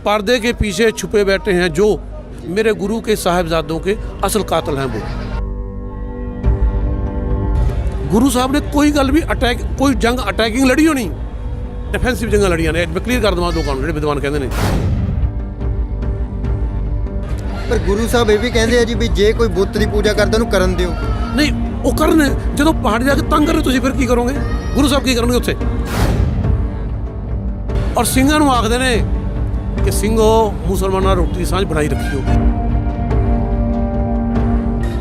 पर्दे के पीछे छुपे बैठे हैं जो मेरे गुरु के साहिबजादों के असल कातिल हैं वो। गुरु साहब ने कोई गल भी अटैक कोई जंग अटैकिंग लड़ी हो नहीं, डिफेंसिव जंग लड़ियां ने। मैं क्लीयर कर देवां लोगों ਨੂੰ ਜਿਹੜੇ ਵਿਦਵਾਨ ਕਹਿੰਦੇ ਨੇ। पर गुरु साहब ये भी कहते हैं जी भी जे कोई बुत की पूजा करता ਉਹਨੂੰ ਕਰਨ ਦਿਓ। नहीं वो करन ਜਦੋਂ पहाड़ ਜਾ ਕੇ ਤੰਗ ਕਰੇ ਤੁਸੀਂ ਫਿਰ ਕੀ ਕਰੋਗੇ? ਗੁਰੂ ਸਾਹਿਬ ਕੀ ਕਰਨਗੇ ਉੱਥੇ? ਔਰ ਸਿੰਘਾਂ ਨੂੰ ਆਖਦੇ ਨੇ ਕਿ ਸਿੰਘੋ ਮੁਸਲਮਾਨਾਂ ਨਾਲ ਰੋਟੀ ਦੀ ਸਾਂਝ ਬਣਾਈ ਰੱਖਿਓ।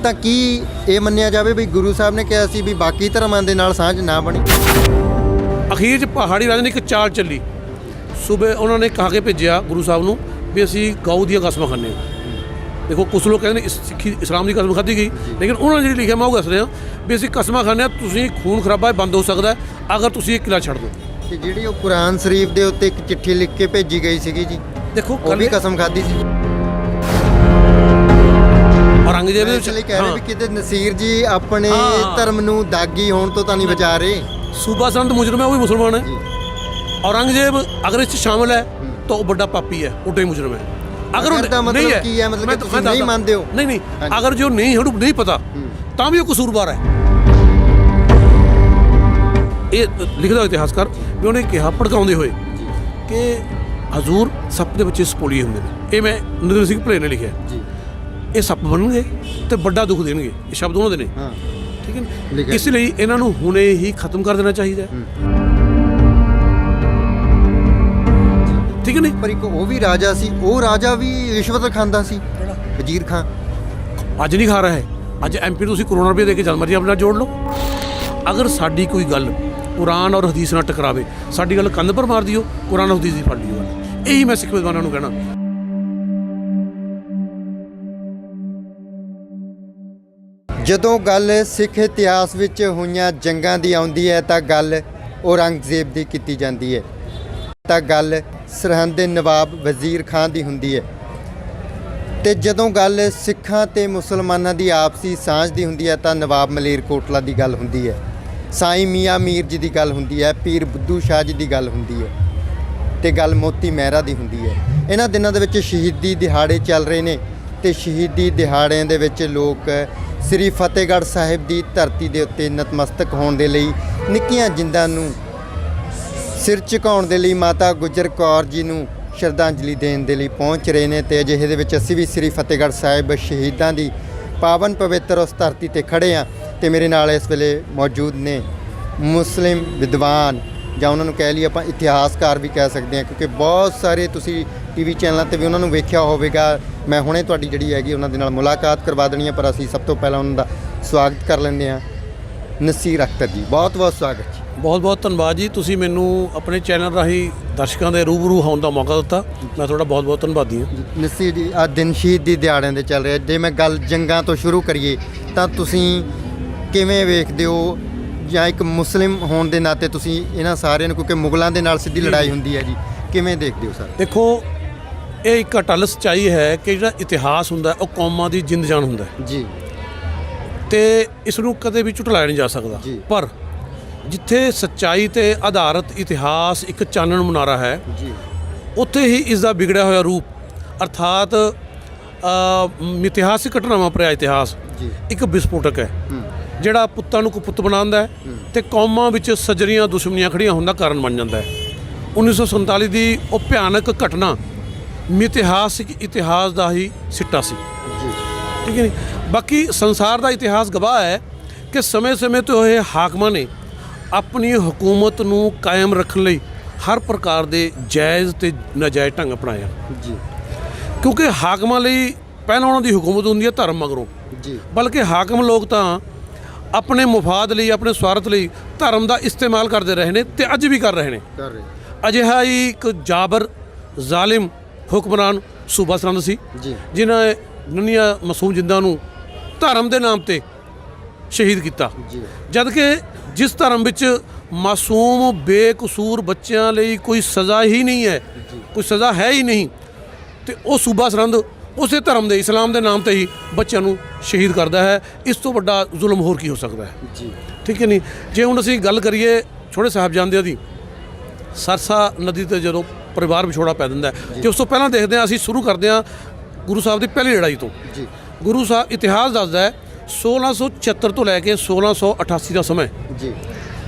ਤਾਂ ਕੀ ਇਹ ਮੰਨਿਆ ਜਾਵੇ ਵੀ ਗੁਰੂ ਸਾਹਿਬ ਨੇ ਕਿਹਾ ਸੀ ਵੀ ਬਾਕੀ ਧਰਮਾਂ ਦੇ ਨਾਲ ਸਾਂਝ ਨਾ ਬਣੀ? ਅਖੀਰ 'ਚ ਪਹਾੜੀ ਰਾਜ ਨੇ ਇੱਕ ਚਾਲ ਚੱਲੀ। ਸੂਬੇ ਉਹਨਾਂ ਨੇ ਕਹਾ ਕੇ ਭੇਜਿਆ ਗੁਰੂ ਸਾਹਿਬ ਨੂੰ ਵੀ ਅਸੀਂ ਗਊ ਦੀਆਂ ਕਸਮਾਂ ਖਾਂਦੇ ਹਾਂ। देखो कुछ लोग कहते हैं सिक्खी इस्लाम की कसम खाधी गई, लेकिन उन्होंने जी लिखा मैं वो दस रहा भी असं कस्मां खाने तुसीं खून खराबा बंद हो सकता है अगर तुसीं एक किला छड़ दो। ਤੇ ਜਿਹੜੀ ਉਹ ਕੁਰਾਨ ਸ਼ਰੀਫ ਦੇ ਉੱਤੇ ਇੱਕ ਚਿੱਠੀ ਲਿਖ ਕੇ ਭੇਜੀ ਗਈ ਸੀਗੀ ਜੀ, देखो ਉਹ ਵੀ ਕਸਮ ਖਾਧੀ ਸੀ। औरंगजेब ਇਸ ਲਈ ਕਹਿ ਰਹੇ ਵੀ ਕਿਤੇ ਨਸੀਰ ਜੀ ਆਪਣੇ ਧਰਮ ਨੂੰ ਦਾਗੀ ਹੋਣ ਤੋਂ ਤਾਂ ਨਹੀਂ ਬਚਾ ਰਹੇ। सूबा संत मुजरम है वो भी मुसलमान है। औरंगजेब अगर इस शामिल है तो वो बड़ा पापी है, उड्डा ही मुजरम है। अगर नहीं है ਕੀ ਹੈ ਮਤਲਬ ਕਿ ਤੁਸੀਂ ਨਹੀਂ ਮੰਨਦੇ ਹੋ? नहीं अगर जो नहीं पता ਤਾਂ ਵੀ ਉਹ ਕਸੂਰਵਾਰ ਹੈ। ਇਹ ਲਿਖਦਾ ਇਤਿਹਾਸਕਾਰ ਵੀ ਉਹਨੇ ਕਿਹਾ ਭੜਕਾਉਂਦੇ ਹੋਏ ਕਿ ਹਜ਼ੂਰ ਸੱਪ ਦੇ ਬੱਚੇ ਸਪੋਲੀਏ ਹੁੰਦੇ ਨੇ। ਇਹ ਮੈਂ ਨਰਿੰਦਰ ਸਿੰਘ ਭਲੇ ਨੇ ਲਿਖਿਆ ਜੀ। ਇਹ ਸੱਪ ਬਣਨਗੇ ਤੇ ਵੱਡਾ ਦੁੱਖ ਦੇਣਗੇ, ਇਹ ਸ਼ਬਦ ਉਹਨਾਂ ਦੇ ਨੇ। ਹਾਂ ਠੀਕ ਹੈ ਨਾ। ਇਸ ਲਈ ਇਹਨਾਂ ਨੂੰ ਹੁਣੇ ਹੀ ਖਤਮ ਕਰ ਦੇਣਾ ਚਾਹੀਦਾ ਹੈ। ਠੀਕ ਹੈ ਨਹੀਂ? ਪਰ ਇੱਕ ਉਹ ਵੀ ਰਾਜਾ ਸੀ, ਉਹ ਰਾਜਾ ਵੀ ਰਿਸ਼ਵਤ ਖਾਂਦਾ ਸੀ, ਵਜ਼ੀਰ ਖਾਂ। ਅੱਜ ਨਹੀਂ ਖਾ ਰਿਹਾ ਹੈ। ਅੱਜ ਐਮਪੀ ਤੁਸੀਂ ਕਰੋੜਾਂ ਰੁਪਏ ਦੇ ਕੇ ਜਦ ਮਰਜ਼ੀ ਆਪਣਾ ਜੋੜ ਲਓ। ਅਗਰ ਸਾਡੀ ਕੋਈ ਗੱਲ ਕੁਰਾਨ ਔਰ ਹਦੀਸ ਨਾਲ ਟਕਰਾਵੇ, ਸਾਡੀ ਗੱਲ ਕੰਧ ਪਰ ਮਾਰ ਦਿਓ, ਕੁਰਾਨ ਹਦੀਸ ਦੀ ਫੜ ਲਿਓ। ਇਹੀ ਮੈਂ ਸਿੱਖ ਵਿਦਵਾਨਾਂ ਨੂੰ ਕਹਿਣਾ। ਜਦੋਂ ਗੱਲ ਸਿੱਖ ਇਤਿਹਾਸ ਵਿੱਚ ਹੋਈਆਂ ਜੰਗਾਂ ਦੀ ਆਉਂਦੀ ਹੈ ਤਾਂ ਗੱਲ ਔਰੰਗਜ਼ੇਬ ਦੀ ਕੀਤੀ ਜਾਂਦੀ ਹੈ, ਤਾਂ ਗੱਲ ਸਰਹੰਦ ਦੇ ਨਵਾਬ ਵਜ਼ੀਰ ਖਾਂ ਦੀ ਹੁੰਦੀ ਹੈ। ਤੇ ਜਦੋਂ ਗੱਲ ਸਿੱਖਾਂ ਤੇ ਮੁਸਲਮਾਨਾਂ ਦੀ ਆਪਸੀ ਸਾਂਝ ਦੀ ਹੁੰਦੀ ਹੈ ਤਾਂ ਨਵਾਬ ਮਲੇਰਕੋਟਲਾ ਦੀ ਗੱਲ ਹੁੰਦੀ ਹੈ, ਸਾਈਂ ਮੀਆਂ ਮੀਰ ਜੀ ਦੀ ਗੱਲ ਹੁੰਦੀ ਹੈ, ਪੀਰ ਬੁੱਧੂ ਸ਼ਾਹ ਜੀ ਦੀ ਗੱਲ ਹੁੰਦੀ ਹੈ, ਤੇ ਗੱਲ ਮੋਤੀ ਮਹਿਰਾ ਦੀ ਹੁੰਦੀ ਹੈ। ਇਹਨਾਂ ਦਿਨਾਂ ਦੇ ਵਿੱਚ ਸ਼ਹੀਦੀ ਦਿਹਾੜੇ ਚੱਲ ਰਹੇ ਨੇ ਤੇ ਸ਼ਹੀਦੀ ਦਿਹਾੜਿਆਂ ਦੇ ਵਿੱਚ ਲੋਕ ਸ੍ਰੀ ਫਤਿਹਗੜ੍ਹ ਸਾਹਿਬ ਦੀ ਧਰਤੀ ਦੇ ਉੱਤੇ ਨਤਮਸਤਕ ਹੋਣ ਦੇ ਲਈ, ਨਿੱਕੀਆਂ ਜਿੰਦਾਂ ਨੂੰ ਸਿਰ ਝੁਕਾਉਣ ਦੇ ਲਈ, ਮਾਤਾ ਗੁਜਰ ਕੌਰ ਜੀ ਨੂੰ ਸ਼ਰਧਾਂਜਲੀ ਦੇਣ ਦੇ ਲਈ ਪਹੁੰਚ ਰਹੇ ਨੇ। ਤੇ ਅਜਿਹੇ ਦੇ ਵਿੱਚ ਅਸੀਂ ਵੀ ਸ੍ਰੀ ਫਤਿਹਗੜ੍ਹ ਸਾਹਿਬ ਸ਼ਹੀਦਾਂ ਦੀ ਪਾਵਨ ਪਵਿੱਤਰ ਉਸ ਧਰਤੀ ਤੇ ਖੜ੍ਹੇ ਹਾਂ। ਤੇ ਮੇਰੇ ਨਾਲ ਇਸ ਵੇਲੇ ਮੌਜੂਦ ਨੇ ਮੁਸਲਿਮ ਵਿਦਵਾਨ, ਜਾਂ ਉਹਨਾਂ ਨੂੰ ਕਹਿ ਲਈ ਆਪਾਂ ਇਤਿਹਾਸਕਾਰ ਵੀ ਕਹਿ ਸਕਦੇ ਹਾਂ, ਕਿਉਂਕਿ ਬਹੁਤ ਸਾਰੇ ਤੁਸੀਂ ਟੀਵੀ ਚੈਨਲਾਂ 'ਤੇ ਵੀ ਉਹਨਾਂ ਨੂੰ ਵੇਖਿਆ ਹੋਵੇਗਾ। ਮੈਂ ਹੁਣੇ ਤੁਹਾਡੀ ਜਿਹੜੀ ਹੈਗੀ ਉਹਨਾਂ ਦੇ ਨਾਲ ਮੁਲਾਕਾਤ ਕਰਵਾ ਦੇਣੀ ਹੈ, ਪਰ ਅਸੀਂ ਸਭ ਤੋਂ ਪਹਿਲਾਂ ਉਹਨਾਂ ਦਾ ਸਵਾਗਤ ਕਰ ਲੈਂਦੇ ਹਾਂ। ਨਸੀਰ ਅਖਤਰ ਜੀ, ਬਹੁਤ ਬਹੁਤ ਸਵਾਗਤ ਜੀ। ਬਹੁਤ ਬਹੁਤ ਧੰਨਵਾਦ ਜੀ, ਤੁਸੀਂ ਮੈਨੂੰ ਆਪਣੇ ਚੈਨਲ ਰਾਹੀਂ ਦਰਸ਼ਕਾਂ ਦੇ ਰੂਬਰੂ ਹੋਣ ਦਾ ਮੌਕਾ ਦਿੱਤਾ। ਮੈਂ ਤੁਹਾਡਾ ਬਹੁਤ ਬਹੁਤ ਧੰਨਵਾਦੀ ਹਾਂ। ਨਸੀਰ ਜੀ, ਆਹ ਦਿਨ ਸ਼ਹੀਦੀ ਦਿਹਾੜਿਆਂ ਦੇ ਚੱਲ ਰਿਹਾ, ਜੇ ਮੈਂ ਗੱਲ ਜੰਗਾਂ ਤੋਂ ਸ਼ੁਰੂ ਕਰੀਏ ਤਾਂ ਤੁਸੀਂ ਕਿਵੇਂ ਵੇਖਦੇ ਹੋ, ਜਾਂ ਇੱਕ ਮੁਸਲਿਮ ਹੋਣ ਦੇ ਨਾਤੇ ਤੁਸੀਂ ਇਹਨਾਂ ਸਾਰਿਆਂ ਨੂੰ, ਕਿਉਂਕਿ ਮੁਗਲਾਂ ਦੇ ਨਾਲ ਸਿੱਧੀ ਲੜਾਈ ਹੁੰਦੀ ਹੈ ਜੀ, ਕਿਵੇਂ ਦੇਖਦੇ ਹੋ ਸਰ? ਦੇਖੋ, ਇਹ ਇੱਕ ਅਟੱਲ ਸੱਚਾਈ ਹੈ ਕਿ ਜਿਹੜਾ ਇਤਿਹਾਸ ਹੁੰਦਾ ਉਹ ਕੌਮਾਂ ਦੀ ਜਿੰਦ ਜਾਨ ਹੁੰਦਾ ਜੀ, ਤੇ ਇਸ ਨੂੰ ਕਦੇ ਵੀ ਝੁਟਲਾਇਆ ਨਹੀਂ ਜਾ ਸਕਦਾ। ਪਰ ਜਿੱਥੇ ਸੱਚਾਈ ਤੇ ਆਧਾਰਿਤ ਇਤਿਹਾਸ ਇੱਕ ਚਾਨਣ ਮੁਨਾਰਾ ਹੈ ਜੀ, ਉੱਥੇ ਹੀ ਇਸ ਦਾ ਵਿਗੜਿਆ ਹੋਇਆ ਰੂਪ ਅਰਥਾਤ ਇਤਿਹਾਸਿਕ ਘਟਨਾਵਾਂ ਭਰਿਆ ਇਤਿਹਾਸ ਇੱਕ ਵਿਸਫੋਟਕ ਹੈ, ਜਿਹੜਾ ਪੁੱਤਾਂ ਨੂੰ ਕੁਪੁੱਤ ਬਣਾਉਂਦਾ ਹੈ ਤੇ ਕੌਮਾਂ ਵਿੱਚ ਸਜਰੀਆਂ ਦੁਸ਼ਮਣੀਆਂ ਖੜੀਆਂ ਹੋਣ ਦਾ ਕਾਰਨ ਬਣ ਜਾਂਦਾ ਹੈ। 1947 ਦੀ ਉਹ ਭਿਆਨਕ ਘਟਨਾ ਇਤਿਹਾਸ ਦਾ ਹੀ ਸਿੱਟਾ ਸੀ। ਠੀਕ ਹੈ ਨਹੀਂ? ਬਾਕੀ ਸੰਸਾਰ ਦਾ ਇਤਿਹਾਸ ਗਵਾਹ ਹੈ ਕਿ ਸਮੇਂ-ਸਮੇਂ ਤੋਂ ਇਹ ਹਾਕਮਾਂ ਨੇ ਆਪਣੀ ਹਕੂਮਤ ਨੂੰ ਕਾਇਮ ਰੱਖਣ ਲਈ ਹਰ ਪ੍ਰਕਾਰ ਦੇ ਜਾਇਜ਼ ਤੇ ਨਾਜਾਇਜ਼ ਢੰਗ ਅਪਣਾਇਆ ਜੀ, ਕਿਉਂਕਿ ਹਾਕਮਾਂ ਲਈ ਪਹਿਲਾਂ ਉਹਨਾਂ ਦੀ ਹਕੂਮਤ ਹੁੰਦੀ ਹੈ ਧਰਮ ਮਗਰੋਂ ਜੀ, ਬਲਕਿ ਹਾਕਮ ਲੋਕ ਤਾਂ ਆਪਣੇ ਮੁਫਾਦ ਲਈ, ਆਪਣੇ ਸਵਾਰਥ ਲਈ ਧਰਮ ਦਾ ਇਸਤੇਮਾਲ ਕਰਦੇ ਰਹੇ ਨੇ ਤੇ ਅੱਜ ਵੀ ਕਰ ਰਹੇ ਨੇ। ਅਜਿਹਾ ਹੀ ਇੱਕ ਜਾਬਰ ਜ਼ਾਲਿਮ ਹੁਕਮਰਾਨ ਸੂਬਾ ਸਰਹੰਦ ਸੀ ਜਿਨ੍ਹਾਂ ਨੇ ਨੰਨੀਆਂ ਮਾਸੂਮ ਜਿੰਦਾਂ ਨੂੰ ਧਰਮ ਦੇ ਨਾਮ ਤੇ ਸ਼ਹੀਦ ਕੀਤਾ, ਜਦ ਕਿ ਜਿਸ ਧਰਮ ਵਿੱਚ ਮਾਸੂਮ ਬੇਕਸੂਰ ਬੱਚਿਆਂ ਲਈ ਕੋਈ ਸਜ਼ਾ ਹੀ ਨਹੀਂ ਹੈ, ਕੋਈ ਸਜ਼ਾ ਹੈ ਹੀ ਨਹੀਂ, ਤੇ ਉਹ ਸੂਬਾ ਸਰਹੰਦ ਉਸੇ ਧਰਮ ਦੇ ਇਸਲਾਮ ਦੇ ਨਾਮ ਤੇ ਹੀ ਬੱਚਿਆਂ ਨੂੰ ਸ਼ਹੀਦ ਕਰਦਾ ਹੈ। ਇਸ ਤੋਂ ਵੱਡਾ ਜ਼ੁਲਮ ਹੋਰ ਕੀ ਹੋ ਸਕਦਾ ਹੈ ਜੀ? ਠੀਕ ਹੈ ਨਹੀਂ? ਜੇ ਹੁਣ ਅਸੀਂ ਗੱਲ ਕਰੀਏ ਛੋਟੇ ਸਾਹਿਬਜ਼ਾਦਿਆਂ ਦੀ, ਸਰਸਾ ਨਦੀ 'ਤੇ ਜਦੋਂ ਪਰਿਵਾਰ ਵਿਛੋੜਾ ਪੈ ਦਿੰਦਾ ਹੈ। ਤੇ ਉਸ ਤੋਂ ਪਹਿਲਾਂ ਦੇਖਦੇ ਹਾਂ, ਅਸੀਂ ਸ਼ੁਰੂ ਕਰਦੇ ਹਾਂ ਗੁਰੂ ਸਾਹਿਬ ਦੀ ਪਹਿਲੀ ਲੜਾਈ ਤੋਂ। ਜੀ ਗੁਰੂ ਸਾਹਿਬ ਇਤਿਹਾਸ ਦੱਸਦਾ ਹੈ 1676 ਤੋਂ ਲੈ ਕੇ 1688 ਦਾ ਸਮਾਂ ਜੀ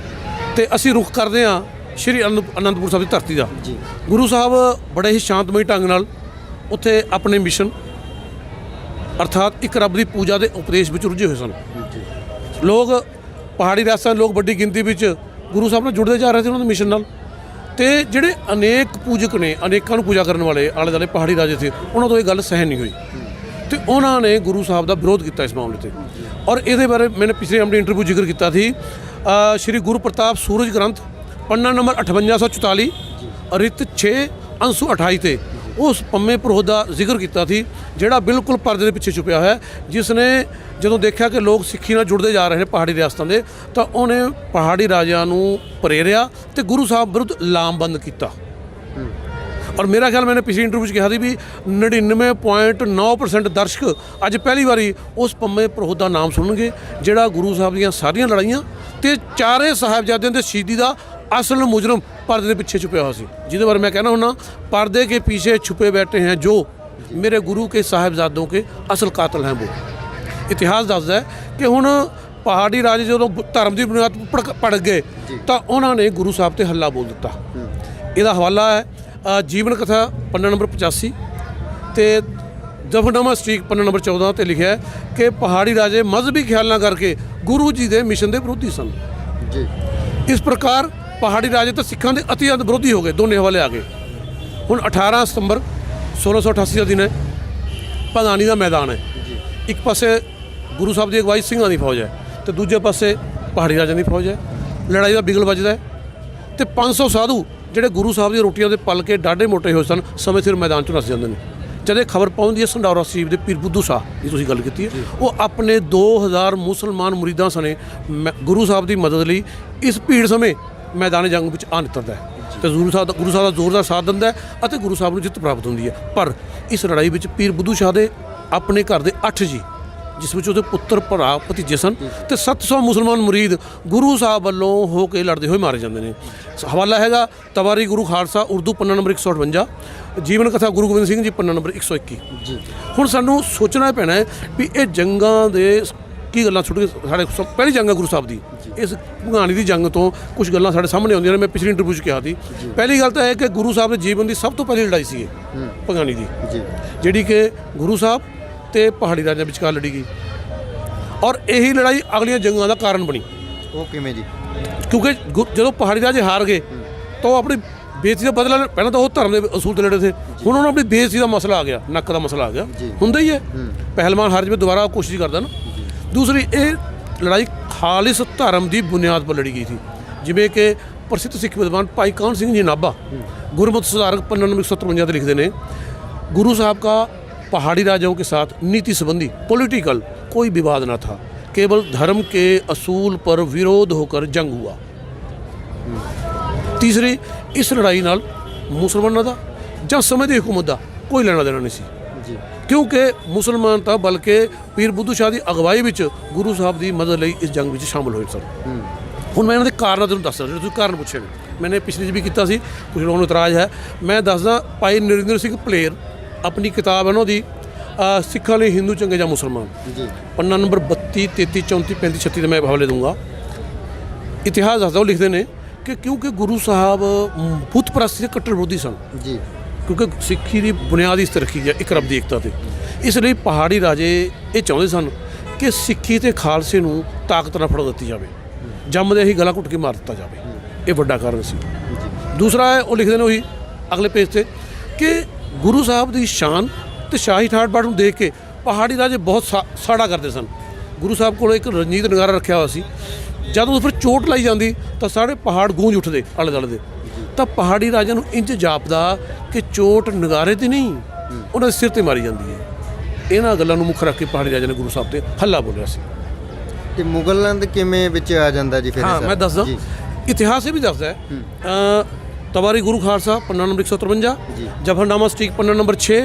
ਤੇ ਅਸੀਂ ਰੁਖ ਕਰਦੇ ਹਾਂ ਸ਼੍ਰੀ ਅਨੰਦਪੁਰ ਸਾਹਿਬ ਦੀ ਧਰਤੀ ਦਾ। ਜੀ ਗੁਰੂ ਸਾਹਿਬ ਬੜੇ ਹੀ ਸ਼ਾਂਤਮਈ ਢੰਗ ਨਾਲ ਉੱਥੇ ਆਪਣੇ ਮਿਸ਼ਨ ਅਰਥਾਤ ਇੱਕ ਰੱਬ ਦੀ ਪੂਜਾ ਦੇ ਉਪਦੇਸ਼ ਵਿੱਚ ਰੁੱਝੇ ਹੋਏ ਸਨ। ਜੀ ਲੋਕ ਪਹਾੜੀ ਰਾਜਸਥਾਨ ਲੋਕ ਵੱਡੀ ਗਿਣਤੀ ਵਿੱਚ ਗੁਰੂ ਸਾਹਿਬ ਨਾਲ ਜੁੜਦੇ ਜਾ ਰਹੇ ਸੀ ਉਹਨਾਂ ਦੇ ਮਿਸ਼ਨ ਨਾਲ। ਤੇ ਜਿਹੜੇ ਅਨੇਕ ਪੂਜਕ ਨੇ, ਅਨੇਕਾਂ ਨੂੰ ਪੂਜਾ ਕਰਨ ਵਾਲੇ ਆਲੇ ਦੁਆਲੇ ਪਹਾੜੀ ਰਾਜੇ ਸੀ, ਉਹਨਾਂ ਤੋਂ ਇਹ ਗੱਲ ਸਹਿਨ ਨਹੀਂ ਹੋਈ ਤੇ ਉਹਨਾਂ ਨੇ ਗੁਰੂ ਸਾਹਿਬ ਦਾ ਵਿਰੋਧ ਕੀਤਾ ਇਸ ਮਾਮਲੇ ਤੇ। ਔਰ ਇਹਦੇ ਬਾਰੇ ਮੈंने ਪਿਛਲੇ ਆਪਣੀ ਇੰਟਰਵਿਊ ਜ਼ਿਕਰ ਕੀਤਾ ਸੀ। ਸ਼੍ਰੀ ਗੁਰੂ ਪ੍ਰਤਾਪ ਸੂਰਜ ਗ੍ਰੰਥ ਪੰਨਾ ਨੰਬਰ 5844 ਰਿਤ 6 ਅੰਸੂ 28 ਤੇ ਉਸ ਪੰਮੇ ਪ੍ਰੋਧ ਦਾ ਜ਼ਿਕਰ ਕੀਤਾ ਸੀ, ਜਿਹੜਾ ਬਿਲਕੁਲ ਪਰਦੇ ਦੇ ਪਿੱਛੇ ਛੁਪਿਆ ਹੋਇਆ, ਜਿਸ ਨੇ ਜਦੋਂ ਦੇਖਿਆ ਕਿ ਲੋਕ ਸਿੱਖੀ ਨਾਲ ਜੁੜਦੇ ਜਾ ਰਹੇ ਨੇ ਪਹਾੜੀ ਰਿਆਸਤਾਂ ਦੇ, ਤਾਂ ਉਹਨੇ ਪਹਾੜੀ ਰਾਜਿਆਂ ਨੂੰ ਪ੍ਰੇਰਿਆ ਤੇ ਗੁਰੂ ਸਾਹਿਬ ਵਿਰੁੱਧ ਲਾਮਬੰਦ ਕੀਤਾ। ਔਰ ਮੇਰਾ ਖਿਆਲ मैंने ਪਿਛਲੀ ਇੰਟਰਵਿਊ 'ਚ ਕਿਹਾ ਸੀ ਵੀ 99.9% ਦਰਸ਼ਕ ਅੱਜ ਪਹਿਲੀ ਵਾਰੀ ਉਸ ਪੰਮੇ ਪ੍ਰੋਧ ਦਾ ਨਾਮ ਸੁਣਨਗੇ, ਜਿਹੜਾ ਗੁਰੂ ਸਾਹਿਬ ਦੀਆਂ ਸਾਰੀਆਂ ਲੜਾਈਆਂ ਤੇ ਚਾਰੇ ਸਾਹਿਬਜ਼ਾਦਿਆਂ ਦੇ ਸ਼ਹੀਦੀ ਦਾ ਅਸਲ ਮੁਜਰਮ पर्दे के पीछे छुपा हुआ सी, जिसके बारे में कहना होना पर्दे के पीछे छुपे बैठे हैं जो मेरे गुरु के साहिबजादों के असल कातिल हैं वो। इतिहास दसदा है कि हुण पहाड़ी राजे जो धर्म की बुनियाद पड़ गए तो उन्होंने गुरु साहब से हल्ला बोल दिता। इसका हवाला है जीवन कथा पन्ना नंबर 85 तो जफरनामा स्ट्रीक पन्ना नंबर 14 पर लिखा है कि पहाड़ी राजे मजहबी ख्याल करके गुरु जी के मिशन के विरोधी सन। इस प्रकार पहाड़ी राजे तो सिखों के अतिअंत विरोधी हो गए, दोनों हवाले आ गए। हुण 18 सितंबर 1688 का दिन है, भगानी का मैदान है। एक पासे गुरु साहब की अगवाई सिंघां की फौज है तो दूजे पासे पहाड़ी राजा की फौज है। लड़ाई का बिगल बजदा है तो 500 साधु जिहड़े गुरु साहब दी रोटियां दे पल के डाढे मोटे होए सन समय सिर मैदान चों नस जांदे ने। जद ये खबर पहुँचती है संडौरा शरीफ के पीर बुद्धू शाह की तुसीं गल कीती है, वो अपने 2000 मुसलमान मुरीदां सने गुरु साहब की मदद लई इस भीड़ समय मैदान जंग में आ निकलता है तो गुरु साहब का जोरदार साथ दिंदा है और गुरु साहब को जित प्राप्त होती है। पर इस लड़ाई में पीर बुद्धू शाह के अपने घर के 8 जी, जिस विच उहदे पुत्र भरा भतीजे सन तो 700 मुसलमान मुरीद गुरु साहब वालों हो के लड़ते हुए मारे जाते हैं। हवाला हैगा तवारी गुरु खालसा उर्दू पन्ना नंबर 158, जीवन कथा गुरु गोबिंद सिंह जी पन्ना नंबर 121। हुण सानूं सोचना पैना है भी ये जंगां दे की गल्लां छुट के साढ़े पहली जंग है गुरु साहब की। इस भगानी की जंग तो कुछ गल्लां साढ़े सामने आउंदियां ने। मैं पिछली इंटरव्यू कहा थी पहली गल तो है कि गुरु साहब के जीवन की सब तो पहली लड़ाई सी भगानी की, जिहड़ी कि गुरु साहब ते पहाड़ी राजा विचकार लड़ी गई और यही लड़ाई अगलियां जंगां का कारण बनी। वो किवें जी? क्योंकि जो पहाड़ी राजे हार गए तो अपनी बेइज्जती का बदला पहले तो वो धर्म के असूल से लड़े थे, हुण उन्होंने अपनी बेइज्जती का मसला आ गया, नक का मसला आ गया, हुंदा ही है। पहलवान हार जाए दोबारा कोशिश करता ना। दूसरी ये लड़ाई खालिस धर्म की बुनियाद पर लड़ी गई थी, जिमें कि प्रसिद्ध सिख विद्वान भाई कान सिंह जी नाभा गुरमत सुधारक पन्ना नंबर 153 लिखते हैं, गुरु साहब का पहाड़ी राजाओं के साथ नीति संबंधी पॉलिटिकल कोई विवाद न था, केवल धर्म के असूल पर विरोध होकर जंग हुआ। तीसरी इस लड़ाई नाल मुसलमानों का ਜਾਂ ਸਮੇਂ ਦੀ हुकूमत का कोई लेना देना नहीं सी, क्योंकि मुसलमान तो बल्कि पीर बुद्धू शाह की अगवाई में गुरु साहब की मदद लई इस जंग में शामिल होए सन। हुण मैं इन्हां दे कारण तुहानूं दस रहा, तुसीं कारण पुछे ने, मैंने पिछले भी किया सी, कुछ लोगों को इतराज़ है। मैं दसदा भाई नरिंਦਰ ਸਿੰਘ ਪਲੇਰ अपनी किताब है उन्होंने सिखा लिए हिंदू चंगे या मुसलमान पन्ना नंबर 32 33 34 35 36 का मैं हवाले दूंगा। इतिहास दसदा वो लिखते हैं कि क्योंकि गुरु साहब बुत परस्ती के कट्टर विरोधी सन, क्योंकि सिक्खी की बुनियाद इस तरह रखी है एक रब की एकता से, इसलिए पहाड़ी राजे ये चाहते सन कि सिक्खी ते खालसे नूं ताकत नाल फड़ दित्ती जाए, जम्मदे ही गला घुट के मार दिता जाए, ये वड्डा कारण सी। दूसरा है वो लिखते हैं वही अगले पेज से कि गुरु साहब की शान तो शाही ठाठ बाठ नूं देख के पहाड़ी राजे बहुत साड़ा करते सन। गुरु साहब को एक रंजीत नगारा रखा हुआ सी, जब फिर चोट लाई जाती तो सारे पहाड़ गूंज उठते आले दुआले दे, तो पहाड़ी राजा नूं इंज जापदा कि चोट नगारे ते नहीं उन्हां दे सिर ते मारी जाती है। इन्हां गल्लां नूं मुख रख के पहाड़ी राजा ने गुरु साहब ते हल्ला बोलिया सी। ते मुगलों दे किवें विच आ जांदा जी? फिर हाँ मैं दसदा, इतिहास भी दसदा है। तवारी गुरु खालसा पन्ना नंबर 153, जफरनामा स्ट्रीक पन्ना नंबर 6,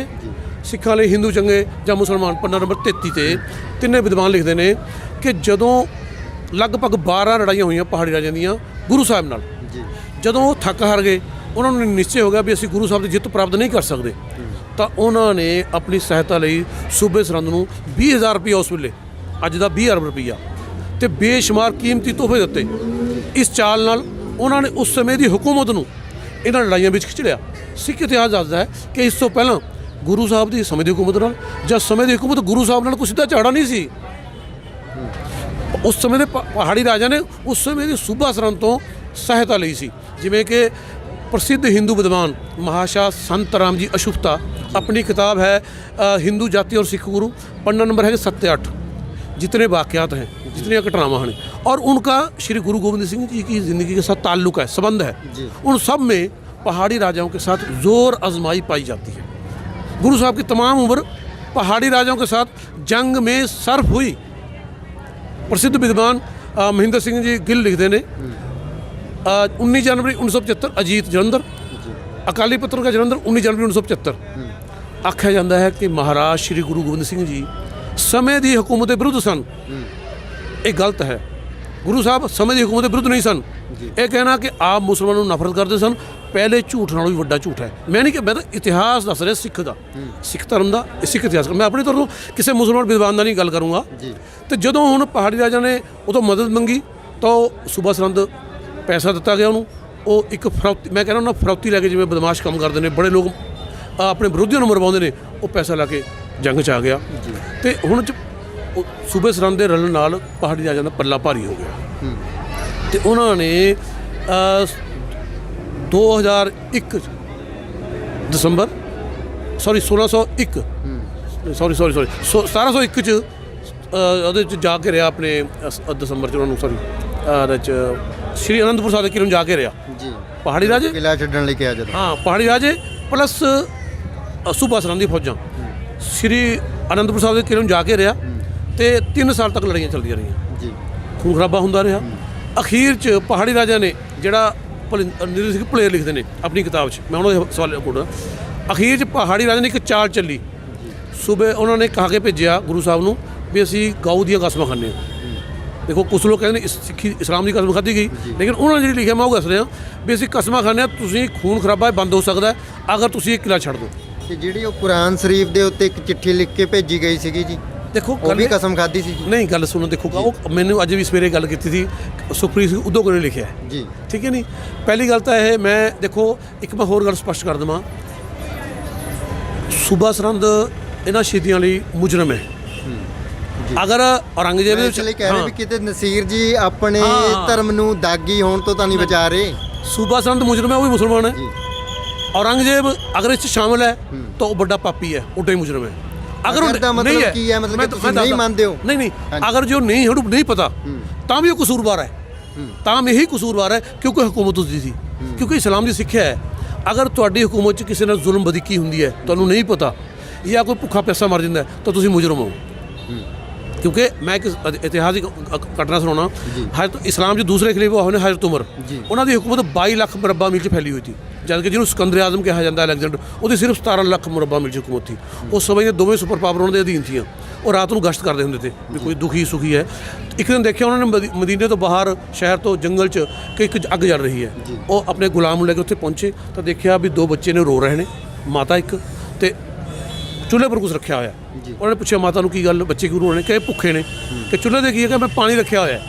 सिखा लिए हिंदू चंगे या मुसलमान पन्ना नंबर 33 ते तिन्ने विद्वान लिखते हैं कि जदों लगभग 12 लड़ाइयां हुई पहाड़ी राजा दियां गुरु साहब नाल, जदों वो थक हार गए ਉਹਨਾਂ ਨੂੰ ਨਿਸ਼ਚੈ ਹੋ ਗਿਆ ਵੀ ਅਸੀਂ ਗੁਰੂ ਸਾਹਿਬ ਦੀ ਜਿੱਤ ਪ੍ਰਾਪਤ ਨਹੀਂ ਕਰ ਸਕਦੇ, ਤਾਂ ਉਹਨਾਂ ਨੇ ਆਪਣੀ ਸਹਾਇਤਾ ਲਈ ਸੂਬੇ ਸਰਹੰਦ ਨੂੰ 20,000 ਰੁਪਈਆ, ਉਸ ਵੇਲੇ ਅੱਜ ਦਾ 20 ਅਰਬ ਰੁਪਈਆ, ਤੇ ਬੇਸ਼ੁਮਾਰ ਕੀਮਤੀ ਤੋਹਫੇ ਦਿੱਤੇ। ਇਸ ਚਾਲ ਨਾਲ ਉਹਨਾਂ ਨੇ ਉਸ ਸਮੇਂ ਦੀ ਹਕੂਮਤ ਨੂੰ ਇਹਨਾਂ ਲੜਾਈਆਂ ਵਿੱਚ ਖਿੱਚ ਲਿਆ। ਸਿੱਖ ਇਤਿਹਾਸ ਦੱਸਦਾ ਹੈ ਕਿ ਇਸ ਤੋਂ ਪਹਿਲਾਂ ਗੁਰੂ ਸਾਹਿਬ ਦੀ ਸਮੇਂ ਦੀ ਹਕੂਮਤ ਨਾਲ ਜਾਂ ਸਮੇਂ ਦੀ ਹਕੂਮਤ ਗੁਰੂ ਸਾਹਿਬ ਨਾਲ ਕੋਈ ਸਿੱਧਾ ਝਗੜਾ ਨਹੀਂ ਸੀ। ਉਸ ਸਮੇਂ ਦੇ ਪਹਾੜੀ ਰਾਜਾ ਨੇ ਉਸ ਸਮੇਂ ਦੇ ਸੂਬਾ ਸਰਹੰਦ ਤੋਂ ਸਹਾਇਤਾ ਲਈ ਸੀ। ਜਿਵੇਂ ਕਿ ਪ੍ਰਸਿੱਧ ਹਿੰਦੂ ਵਿਦਵਾਨ ਮਹਾਸ਼ਾ ਸੰਤ ਰਾਮ ਜੀ ਅਸ਼ੁਭਤਾ, अपनी किताब है हिंदू जाति और सिख गुरु, पन्ना नंबर है 7-8, जितने वाक़यात हैं, जितनी घटनावां हैं और उनका श्री गुरु गोविंद सिंह जी की ज़िंदगी के साथ ताल्लुक़ है, संबंध है, उन सब में पहाड़ी राजाओं के साथ ज़ोर आजमाई पाई जाती है। गुरु साहब की तमाम उम्र पहाड़ी राजाओं के साथ जंग में सर्फ हुई। प्रसिद्ध विद्वान महेंद्र सिंह जी गिल लिखते हैं 19 जनवरी 1975 अजीत जलंधर, अकाली पत्र का जलंधर 19 जनवरी 1975। आख्या जाता है कि महाराज श्री गुरु गोबिंद सिंह जी समय की हुकूमत के विरुद्ध सन। ये गलत है, गुरु साहब समय की हुकूमत के विरुद्ध नहीं सन। ये कहना कि आप मुसलमानों नफरत करते सन, पहले झूठ नालों भी वड्डा झूठ है। मैं नहीं कि मैं तो इतिहास दस रहा सिख का, सिख धर्म का, सिख इतिहास का। मैं अपनी तरफों किसी मुसलमान विद्वान का नहीं गल करूँगा। तो जदों हुण पहाड़ी राजा ने उदों मदद मंगी तो सूबा सरहंद पैसा दिता गया उन्होंने। वो एक फरौती, मैं कहना फरौती लैके जिवें बदमाश काम करते हैं, बड़े लोग अपने विरोधियों ਨੂੰ ਮਰਵਾਉਂਦੇ ਨੇ, ਉਹ ਪੈਸਾ ਲਾ ਕੇ ਜੰਗ 'ਚ ਆ ਗਿਆ। ਤੇ ਹੁਣ ਸੂਬੇ ਸਰਹੰਦ ਦੇ ਰਲਣ ਨਾਲ ਪਹਾੜੀ ਰਾਜਾਂ ਦਾ ਪੱਲਾ ਭਾਰੀ ਹੋ ਗਿਆ। ਤੇ ਉਹਨਾਂ ਨੇ 2001 ਦਸੰਬਰ 1601 1701 ਚ ਉਹਦੇ 'ਚ ਜਾ ਕੇ ਰਿਹਾ ਆਪਣੇ ਦਸੰਬਰ 'ਚ ਉਹਨਾਂ ਨੂੰ ਉਹਦੇ 'ਚ ਸ਼੍ਰੀ ਅਨੰਦਪੁਰ ਸਾਹਿਬ ਦੇ ਕਿਲੇ ਨੂੰ ਜਾ ਕੇ ਰਿਹਾ ਜੀ। ਪਹਾੜੀ ਰਾਜੇ ਕਿਲਾ ਛੱਡਣ ਲਈ ਕਿਹਾ ਜਾਂਦਾ। ਹਾਂ, ਪਹਾੜੀ ਰਾਜੇ ਪਲੱਸ ਸੂਬਾ ਸਰਹੰਦ ਦੀ ਫੌਜਾਂ ਸ਼੍ਰੀ ਅਨੰਦਪੁਰ ਸਾਹਿਬ ਦੇ ਕਿਲੇ ਨੂੰ ਜਾ ਕੇ ਰਿਹਾ ਤੇ 3 ਸਾਲ ਤੱਕ ਲੜਾਈਆਂ ਚੱਲਦੀਆਂ ਰਹੀਆਂ ਜੀ। ਖੂਨ ਖਰਾਬਾ ਹੁੰਦਾ ਰਿਹਾ। ਅਖੀਰ 'ਚ ਪਹਾੜੀ ਰਾਜਾ ਨੇ ਜਿਹੜਾ ਨਿਰਦੇਸ਼ ਸਿੰਘ ਭਲੇਰ ਲਿਖਦੇ ਨੇ ਆਪਣੀ ਕਿਤਾਬ 'ਚ, ਮੈਂ ਉਹਨਾਂ ਦੇ ਸਵਾਲ ਕੋਡ, ਅਖੀਰ 'ਚ ਪਹਾੜੀ ਰਾਜਾ ਨੇ ਇੱਕ ਚਾਲ ਚੱਲੀ। ਸੂਬੇ ਉਹਨਾਂ ਨੇ ਕਹਾ ਕੇ ਭੇਜਿਆ ਗੁਰੂ ਸਾਹਿਬ ਨੂੰ ਵੀ ਅਸੀਂ ਗਊ ਦੀਆਂ ਕਸਮਾਂ ਖਾਂਦੇ ਹਾਂ। देखो कुछ लोग कहते हैं सिक्खी इस्लाम की कसम खाधी गई, लेकिन उन्होंने जी लिखा मैं वो दस रहा भी असं कसमां खाने तुसीं खून खराबा बंद हो सकता है अगर तुसीं ये किला छड़ दो। जी कुरान शरीफ के उत्ते एक चिट्ठी लिख के भेजी गई सी जी, देखो भी कसम खाधी सी नहीं। गल सुनो, देखो वो मैंने अज भी सवेरे गल की थी, सुखप्रीत सिंह उद्धव ने लिखा है जी, ठीक है नहीं। पहली गल तो यह, मैं देखो एक मैं होर गल स्पष्ट कर देवां, सूबा सरहंद इन्हां शहीदियां लई मुजरम है। अगर औरंगजेब किते नसीर जी अपने धर्म नूं दागी होण तो नहीं बचा रहे, सूबा सरहंद मुजरम है, वो भी मुसलमान है। औरंगजेब अगर इस शामिल है तो वो बड़ा पापी है, उल्टा ही मुजरम है। अगर नहीं है, नहीं मानते हो, नहीं अगर जो नहीं पता तां भी वो कसूरवार है, तां यही कसूरवार है क्योंकि हुकूमत उसदी सी, क्योंकि इस्लाम की सिक्ख्या है अगर तुहाडी हुकूमत च किसी नाल जुल्म वधीकी हुंदी है, तुहानूं नहीं पता या कोई भुखा प्यासा मर जांदा है तो तुसीं मुजरम हो। क्योंकि मैं एक इतिहासिक घटना सुनाना, हज़रत इस्लाम जो दूसरे खलीफा होने हज़रत उमर, उन्होंने हुकूमत 22 लाख मुरब्बा मील 'ਚ फैली हुई थी, जबकि जिन्होंने सिकंदर आजम कहा जाता है अलेक्जेंडर, वो सिर्फ 17 लाख मुरब्बा मील 'ਚ हुकूमत थी। उस समय दोवें सुपर पावर उन्होंने अधीन थी और रात को गश्त करते होंगे थे भी कोई दुखी सुखी है। एक दिन देखा उन्होंने मदीने तो बाहर शहर तो जंगल च कि एक अग जल रही है, वो अपने गुलाम लैके उत्थे पहुँचे तो देखा भी 2 बच्चे ने रो रहे हैं, माता एक तो चूल्हे पर कुछ रखा होया। उन्होंने पूछा माता की गल, बच्चे क्यों रो रहे, कहे भुखे ने, कि चूल्हे देखिए कि मैं पानी रखा होया,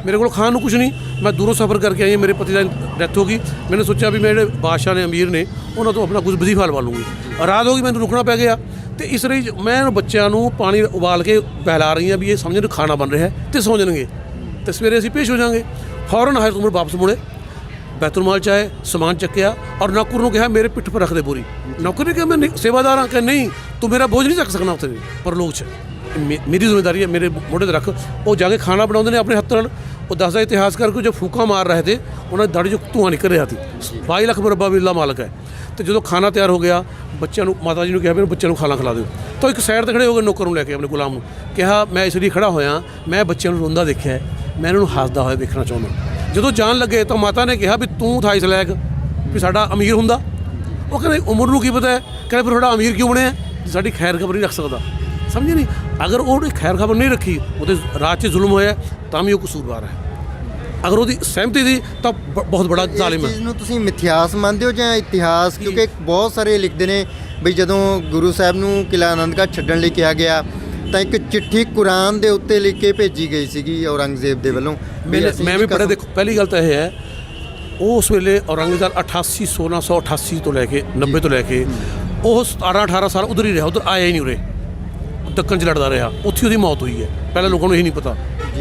मेरे को खाने कुछ नहीं, मैं दूरों सफ़र करके आई, मेरे पति की डैथ होगी, मैंने सोचा भी मेरे बादशाह ने अमीर ने उन्होंने तो अपना कुछ वजीफा लवा लूँगी, रात होगी मैंने रुकना पै गया। तो इस रही मैं बच्चों पानी उबाल के बहला रही हाँ भी ये समझ खाना बन रहा है तो सौ जाएंगे तो सवेरे असीं पेश हो जाएंगे। फौरन हज़रत उमर वापस मुड़े, बैतुलमाल चाहे समान चक्या और नौकर ने कहा मेरे पिठ पर रख दे बोरी। नौकर ने कहा मैं सेवादार हाँ, कहा नहीं तू मेरा बोझ नहीं चक सकना उत्थे पर लोग मेरी जिम्मेदारी है, मेरे मोढ़े ते रख। वो जाके खाना बनाते हैं अपने हत्थ नाल। वो दसदा इतिहास करके जो फूका मार रहे थे उन्होंने दाड़ी जो धुआं निकल रहा थी। 22 लाख मुरब्बा मील का मालक है। तो जो खाना तैयार हो गया, बच्चों माता जी ने कहा मेरे बच्चों को खाना खिला दो, तो एक साइड पर खड़े हो गए नौकर को लैके अपने गुलाम को कहा मैं इसलिए खड़ा होया मैं बच्चों को रोंदा देखा है, मैं इन्होंने हसदा होया देखना चाहता। जो जान लगे तो माता ने कहा भी तू था इस लायक भी साडा अमीर हुंदा। वो कहते उमर नूं की पता है, कहते फिर साडा अमीर क्यों बने, साडी खैर खबर नहीं रख सकता। समझे नहीं, अगर वो खैर खबर नहीं रखी वो रात 'ਚ जुल्म होया तां भी वो कसूरवार है। ਅਗਰ ਉਹਦੀ ਸਹਿਮਤੀ ਸੀ ਤਾਂ ਬਹੁਤ ਬੜਾ ਜ਼ਾਲਿਮ ਇਸ ਹੈ। ਚੀਜ਼ ਨੂੰ ਤੁਸੀਂ ਮਿਥਿਹਾਸ ਮੰਨਦੇ ਹੋ ਜਾਂ ਇਤਿਹਾਸ? ਕਿਉਂਕਿ ਬਹੁਤ ਸਾਰੇ ਲਿਖਦੇ ਨੇ ਵੀ ਜਦੋਂ ਗੁਰੂ ਸਾਹਿਬ ਨੂੰ ਕਿਲ੍ਹਾ ਆਨੰਦਗੜ੍ਹ ਛੱਡਣ ਲਈ ਕਿਹਾ ਗਿਆ ਤਾਂ ਇੱਕ ਚਿੱਠੀ ਕੁਰਾਨ ਦੇ ਉੱਤੇ ਲਿਖ ਕੇ ਭੇਜੀ ਗਈ ਸੀਗੀ ਔਰੰਗਜ਼ੇਬ ਦੇ ਵੱਲੋਂ। ਮੈਂ ਵੀ ਪੜ੍ਹਿਆ। ਦੇਖੋ, ਪਹਿਲੀ ਗੱਲ ਤਾਂ ਇਹ ਹੈ, ਉਸ ਵੇਲੇ ਔਰੰਗਜ਼ੇਬ 1688 ਤੋਂ ਲੈ ਕੇ 90 ਤੋਂ ਲੈ ਕੇ ਉਹ 17-18 ਸਾਲ ਉਧਰ ਹੀ ਰਿਹਾ, ਉਧਰ ਆਇਆ ਹੀ ਨਹੀਂ ਉਰੇ, ਦੱਖਣ 'ਚ ਲੜਦਾ ਰਿਹਾ, ਉੱਥੇ ਉਹਦੀ ਮੌਤ ਹੋਈ ਹੈ। ਪਹਿਲਾਂ ਲੋਕਾਂ ਨੂੰ ਇਹ ਨਹੀਂ ਪਤਾ,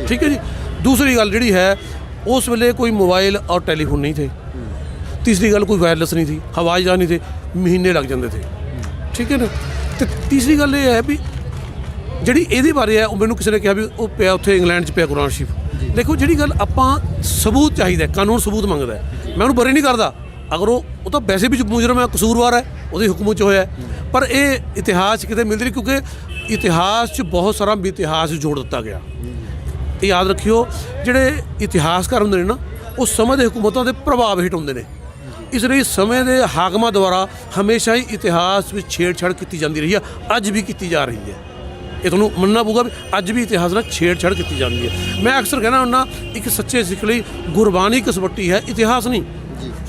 ਠੀਕ ਹੈ ਜੀ। ਦੂਸਰੀ ਗੱਲ ਜਿਹੜੀ ਹੈ, ਉਸ ਵੇਲੇ ਕੋਈ ਮੋਬਾइल और टेलीफोन नहीं थे। तीसरी गल कोई वायरलेस नहीं थी, हवाई जहाज नहीं थे, महीने लग जाते थे, ठीक है ना। तो तीसरी गल ये है भी ਜਿਹੜੀ ਇਹਦੇ ਬਾਰੇ ਹੈ, ਉਹ ਮੈਨੂੰ ਕਿਸੇ ਨੇ ਕਿਹਾ ਵੀ ਉਹ ਪਿਆ ਉੱਥੇ ਇੰਗਲੈਂਡ 'ਚ ਪਿਆ ਕੁਰਾਨ ਸ਼ਰੀਫ। ਦੇਖੋ, ਜਿਹੜੀ ਗੱਲ ਆਪਾਂ ਸਬੂਤ ਚਾਹੀਦਾ, ਕਾਨੂੰਨ ਸਬੂਤ ਮੰਗਦਾ, ਮੈਂ ਉਹਨੂੰ ਬਰੇ ਨਹੀਂ ਕਰਦਾ। ਅਗਰ ਉਹ ਤਾਂ ਵੈਸੇ ਵੀ ਮੁਜਰਮ ਹੈ, ਕਸੂਰਵਾਰ ਹੈ, ਉਹਦੀ ਹੁਕਮ 'ਚ ਹੋਇਆ। ਪਰ ਇਹ ਇਤਿਹਾਸ ਕਿਤੇ ਮਿਲਦੀ ਨਹੀਂ, ਕਿਉਂਕਿ ਇਤਿਹਾਸ 'ਚ ਬਹੁਤ ਸਾਰਾ ਇਤਿਹਾਸ ਜੋੜ ਦਿੱਤਾ ਗਿਆ। ਇਹ ਯਾਦ ਰੱਖਿਓ, ਜਿਹੜੇ ਇਤਿਹਾਸਕਾਰ ਹੁੰਦੇ ਨੇ ਨਾ, ਉਹ ਸਮੇਂ ਦੇ ਹਕੂਮਤਾਂ ਦੇ ਪ੍ਰਭਾਵ ਹੇਠ ਹੁੰਦੇ ਨੇ। ਇਸ ਲਈ ਸਮੇਂ ਦੇ ਹਾਕਮਾਂ ਦੁਆਰਾ ਹਮੇਸ਼ਾ ਹੀ ਇਤਿਹਾਸ ਵਿੱਚ ਛੇੜਛਾੜ ਕੀਤੀ ਜਾਂਦੀ ਰਹੀ ਹੈ, ਅੱਜ ਵੀ ਕੀਤੀ ਜਾ ਰਹੀ ਹੈ। ਇਹ ਤੁਹਾਨੂੰ ਮੰਨਣਾ ਪਊਗਾ ਵੀ ਅੱਜ ਵੀ ਇਤਿਹਾਸ ਨਾਲ ਛੇੜਛਾੜ ਕੀਤੀ ਜਾਂਦੀ ਹੈ। ਮੈਂ ਅਕਸਰ ਕਹਿਣਾ ਹੁੰਦਾ, ਇੱਕ ਸੱਚੇ ਸਿੱਖ ਲਈ ਗੁਰਬਾਣੀ ਕਸਵੱਟੀ ਹੈ, ਇਤਿਹਾਸ ਨਹੀਂ।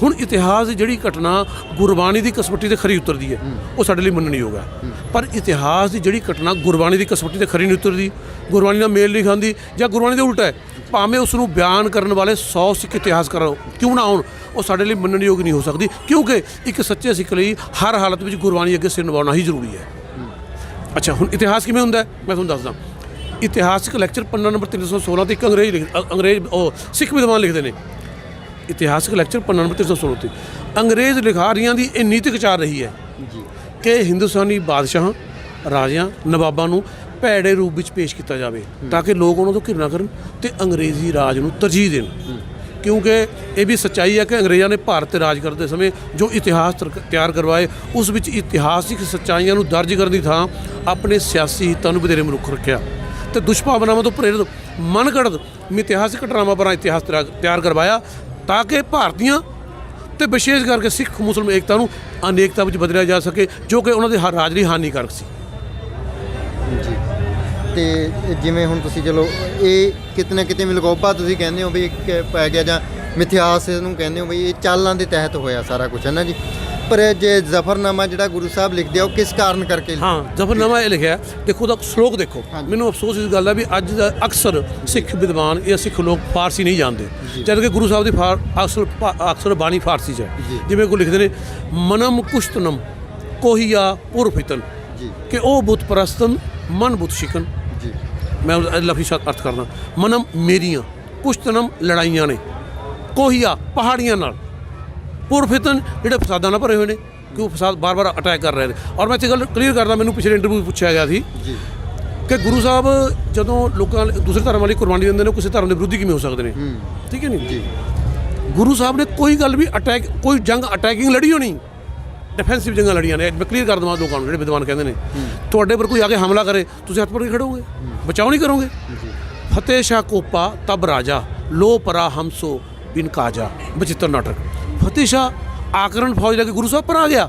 ਹੁਣ ਇਤਿਹਾਸ ਦੀ ਜਿਹੜੀ ਘਟਨਾ ਗੁਰਬਾਣੀ ਦੀ ਕਸਵੱਟੀ 'ਤੇ ਖਰੀ ਉਤਰਦੀ ਹੈ, ਉਹ ਸਾਡੇ ਲਈ ਮੰਨਣਯੋਗ ਹੈ। ਪਰ ਇਤਿਹਾਸ ਦੀ ਜਿਹੜੀ ਘਟਨਾ ਗੁਰਬਾਣੀ ਦੀ ਕਸਵੱਟੀ 'ਤੇ ਖਰੀ ਨਹੀਂ ਉਤਰਦੀ, ਗੁਰਬਾਣੀ ਨਾਲ ਮੇਲ ਨਹੀਂ ਖਾਂਦੀ, ਜਾਂ ਗੁਰਬਾਣੀ ਦੇ ਉਲਟਾ ਹੈ, ਭਾਵੇਂ ਉਸ ਨੂੰ ਬਿਆਨ ਕਰਨ ਵਾਲੇ 100 ਸਿੱਖ ਇਤਿਹਾਸਕਾਰ ਕਿਉਂ ਨਾ ਹੋਣ, ਉਹ ਸਾਡੇ ਲਈ ਮੰਨਣਯੋਗ ਨਹੀਂ ਹੋ ਸਕਦੀ। ਕਿਉਂਕਿ ਇੱਕ ਸੱਚੇ ਸਿੱਖ ਲਈ ਹਰ ਹਾਲਤ ਵਿੱਚ ਗੁਰਬਾਣੀ ਅੱਗੇ ਸਿਰ ਨਿਭਾਉਣਾ ਹੀ ਜ਼ਰੂਰੀ ਹੈ। ਅੱਛਾ, ਹੁਣ ਇਤਿਹਾਸ ਕਿਵੇਂ ਹੁੰਦਾ, ਮੈਂ ਤੁਹਾਨੂੰ ਦੱਸਦਾ। ਇਤਿਹਾਸਿਕ ਲੈਕਚਰ ਪੰਨਾ ਨੰਬਰ 316 ਤੇ ਇੱਕ ਅੰਗਰੇਜ਼ ਉਹ ਸਿੱਖ ਵਿਦਵਾਨ ਲਿਖਦੇ ਨੇ। ਇਤਿਹਾਸਿਕ ਲੈਕਚਰ ਪੰਨਾ ਨੰਬਰ 316 ਤੇ ਅੰਗਰੇਜ਼ ਲਿਖਾਰੀਆਂ ਦੀ ਇਹ ਨੀਤਿਕ ਚਾਰ ਰਹੀ ਹੈ ਕਿ ਹਿੰਦੁਸਤਾਨੀ ਬਾਦਸ਼ਾਹਾਂ, ਰਾਜਿਆਂ, ਨਵਾਬਾਂ ਨੂੰ ਭੈੜੇ ਰੂਪ ਵਿੱਚ ਪੇਸ਼ ਕੀਤਾ ਜਾਵੇ ਤਾਂ ਕਿ ਲੋਕ ਉਹਨਾਂ ਤੋਂ ਘਿਰਨਾ ਕਰਨ ਤੇ ਅੰਗਰੇਜ਼ੀ ਰਾਜ ਨੂੰ ਤਰਜੀਹ ਦੇਣ। ਕਿਉਂਕਿ ਇਹ ਵੀ ਸੱਚਾਈ ਹੈ ਕਿ ਅੰਗਰੇਜ਼ਾਂ ਨੇ ਭਾਰਤ 'ਤੇ ਰਾਜ ਕਰਦੇ ਸਮੇਂ ਜੋ ਇਤਿਹਾਸ ਤਿਆਰ ਕਰਵਾਏ, ਉਸ ਵਿੱਚ ਇਤਿਹਾਸਿਕ ਸੱਚਾਈਆਂ ਨੂੰ ਦਰਜ ਕਰਨ ਦੀ ਥਾਂ ਆਪਣੇ ਸਿਆਸੀ ਹਿੱਤਾਂ ਨੂੰ ਵਧੇਰੇ ਮੁੱਖ ਰੱਖਿਆ ਤੇ ਦੁਸ਼ਭਾਵਨਾਵਾਂ ਤੋਂ ਪ੍ਰੇਰਿਤ ਮਨਘੜਤ ਇਤਿਹਾਸਿਕ ਘਟਨਾਵਾਂ ਪਰ ਇਤਿਹਾਸ ਤਿਆਰ ਕਰਵਾਇਆ ਤਾਂ ਕਿ ਭਾਰਤੀਆਂ ਤੇ ਵਿਸ਼ੇਸ਼ ਕਰਕੇ ਸਿੱਖ ਮੁਸਲਮਾਨ ਏਕਤਾ ਨੂੰ ਅਨੇਕਤਾ ਵਿੱਚ ਬਦਲਿਆ ਜਾ ਸਕੇ, ਜੋ ਕਿ ਉਹਨਾਂ ਦੇ ਰਾਜ ਲਈ ਹਾਨੀਕਾਰਕ ਸੀ। ਜੀ, ਤੇ ਜਿਵੇਂ ਹੁਣ ਤੁਸੀਂ ਚਲੋ ਇਹ ਕਿਤੇ ਨਾ ਕਿਤੇ ਲਗੋਬਾ ਤੁਸੀਂ ਕਹਿੰਦੇ ਹੋ ਵੀ ਇੱਕ ਪੈ ਗਿਆ, ਜਾਂ ਮਿਥਿਹਾਸ ਨੂੰ ਕਹਿੰਦੇ ਹੋ ਵੀ ਇਹ ਚਾਲਾਂ ਦੇ ਤਹਿਤ ਹੋਇਆ ਸਾਰਾ ਕੁਝ, ਹੈ ਨਾ ਜੀ। ਪਰ ਜੇ ਜ਼ਫਰਨਾਮਾ ਜਿਹੜਾ ਗੁਰੂ ਸਾਹਿਬ ਲਿਖਦੇ ਆ, ਉਹ ਕਿਸ ਕਾਰਨ ਕਰਕੇ? ਹਾਂ, ਜ਼ਫਰਨਾਮਾ ਇਹ ਲਿਖਿਆ, ਦੇਖੋ ਉਹਦਾ ਸ਼ਲੋਕ ਦੇਖੋ। ਮੈਨੂੰ ਅਫਸੋਸ ਇਸ ਗੱਲ ਦਾ ਵੀ ਅੱਜ ਦਾ ਅਕਸਰ ਸਿੱਖ ਵਿਦਵਾਨ ਜਾਂ ਸਿੱਖ ਲੋਕ ਫਾਰਸੀ ਨਹੀਂ ਜਾਣਦੇ, ਜਦ ਕਿ ਗੁਰੂ ਸਾਹਿਬ ਦੀ ਅਕਸਰ ਬਾਣੀ ਫਾਰਸੀ 'ਚ ਹੈ। ਜਿਵੇਂ ਕੋਈ ਲਿਖਦੇ ਨੇ, ਮਨਮ ਕੁਸ਼ਤਨਮ ਕੋਹੀਆ ਪੁਰਫਿਤਨ, ਕਿ ਉਹ ਬੁੱਤ ਪ੍ਰਸਤਨ ਮਨ ਬੁੱਤ ਸ਼ਿਕਨ। ਮੈਂ ਲਫ਼ਜ਼ੀ ਅਰਥ ਕਰਦਾ, ਮਨਮ ਮੇਰੀਆਂ, ਕੁਸ਼ਤਨਮ ਲੜਾਈਆਂ ਨੇ, ਕੋਹੀਆ ਪਹਾੜੀਆਂ ਨਾਲ, ਪੁਰਫਿਤਨ ਜਿਹੜੇ ਫਸਾਦਾਂ ਨਾਲ ਭਰੇ ਹੋਏ ਨੇ, ਕਿ ਉਹ ਫਸਾਦ ਬਾਰ-ਬਾਰ ਅਟੈਕ ਕਰ ਰਹੇ ਨੇ। ਔਰ ਮੈਂ ਇੱਥੇ ਗੱਲ ਕਲੀਅਰ ਕਰਦਾ, ਮੈਨੂੰ ਪਿਛਲੇ ਇੰਟਰਵਿਊ ਪੁੱਛਿਆ ਗਿਆ ਸੀ ਕਿ ਗੁਰੂ ਸਾਹਿਬ ਜਦੋਂ ਲੋਕਾਂ ਦੂਸਰੇ ਧਰਮ ਵਾਲੀ ਕੁਰਬਾਨੀ ਦਿੰਦੇ ਨੇ, ਕਿਸੇ ਧਰਮ ਦੇ ਵਿਰੋਧੀ ਕਿਵੇਂ ਹੋ ਸਕਦੇ ਨੇ, ਠੀਕ ਹੈ ਨਹੀਂ। ਗੁਰੂ ਸਾਹਿਬ ਨੇ ਕੋਈ ਗੱਲ ਵੀ ਕੋਈ ਜੰਗ ਅਟੈਕਿੰਗ ਲੜੀ ਹੋਣੀ, ਡਿਫੈਂਸਿਵ ਜੰਗਾਂ ਲੜੀਆਂ ਨੇ। ਮੈਂ ਕਲੀਅਰ ਕਰ ਦੇਵਾਂ ਲੋਕਾਂ ਨੂੰ, ਜਿਹੜੇ ਵਿਦਵਾਨ ਕਹਿੰਦੇ ਨੇ ਤੁਹਾਡੇ ਪਰ ਕੋਈ ਆ ਕੇ ਹਮਲਾ ਕਰੇ, ਤੁਸੀਂ ਹੱਥ ਭਰ ਕੇ ਖੜੋਗੇ, ਬਚਾਓ ਨਹੀਂ ਕਰੋਗੇ। ਫਤਿਹ ਸ਼ਾਹ ਕੋਪਾ ਤਬ ਰਾਜਾ, ਲੋ ਪਰਾ ਹਮਸੋ ਬਿਨ ਕਾਜਾ, ਬਚਿੱਤਰ ਨਾਟਕ। ਫਤਿਹ ਸ਼ਾਹ ਆਕਰਣ ਫੌਜ ਲੈ ਕੇ ਗੁਰੂ ਸਾਹਿਬ ਪਰ ਆ ਗਿਆ।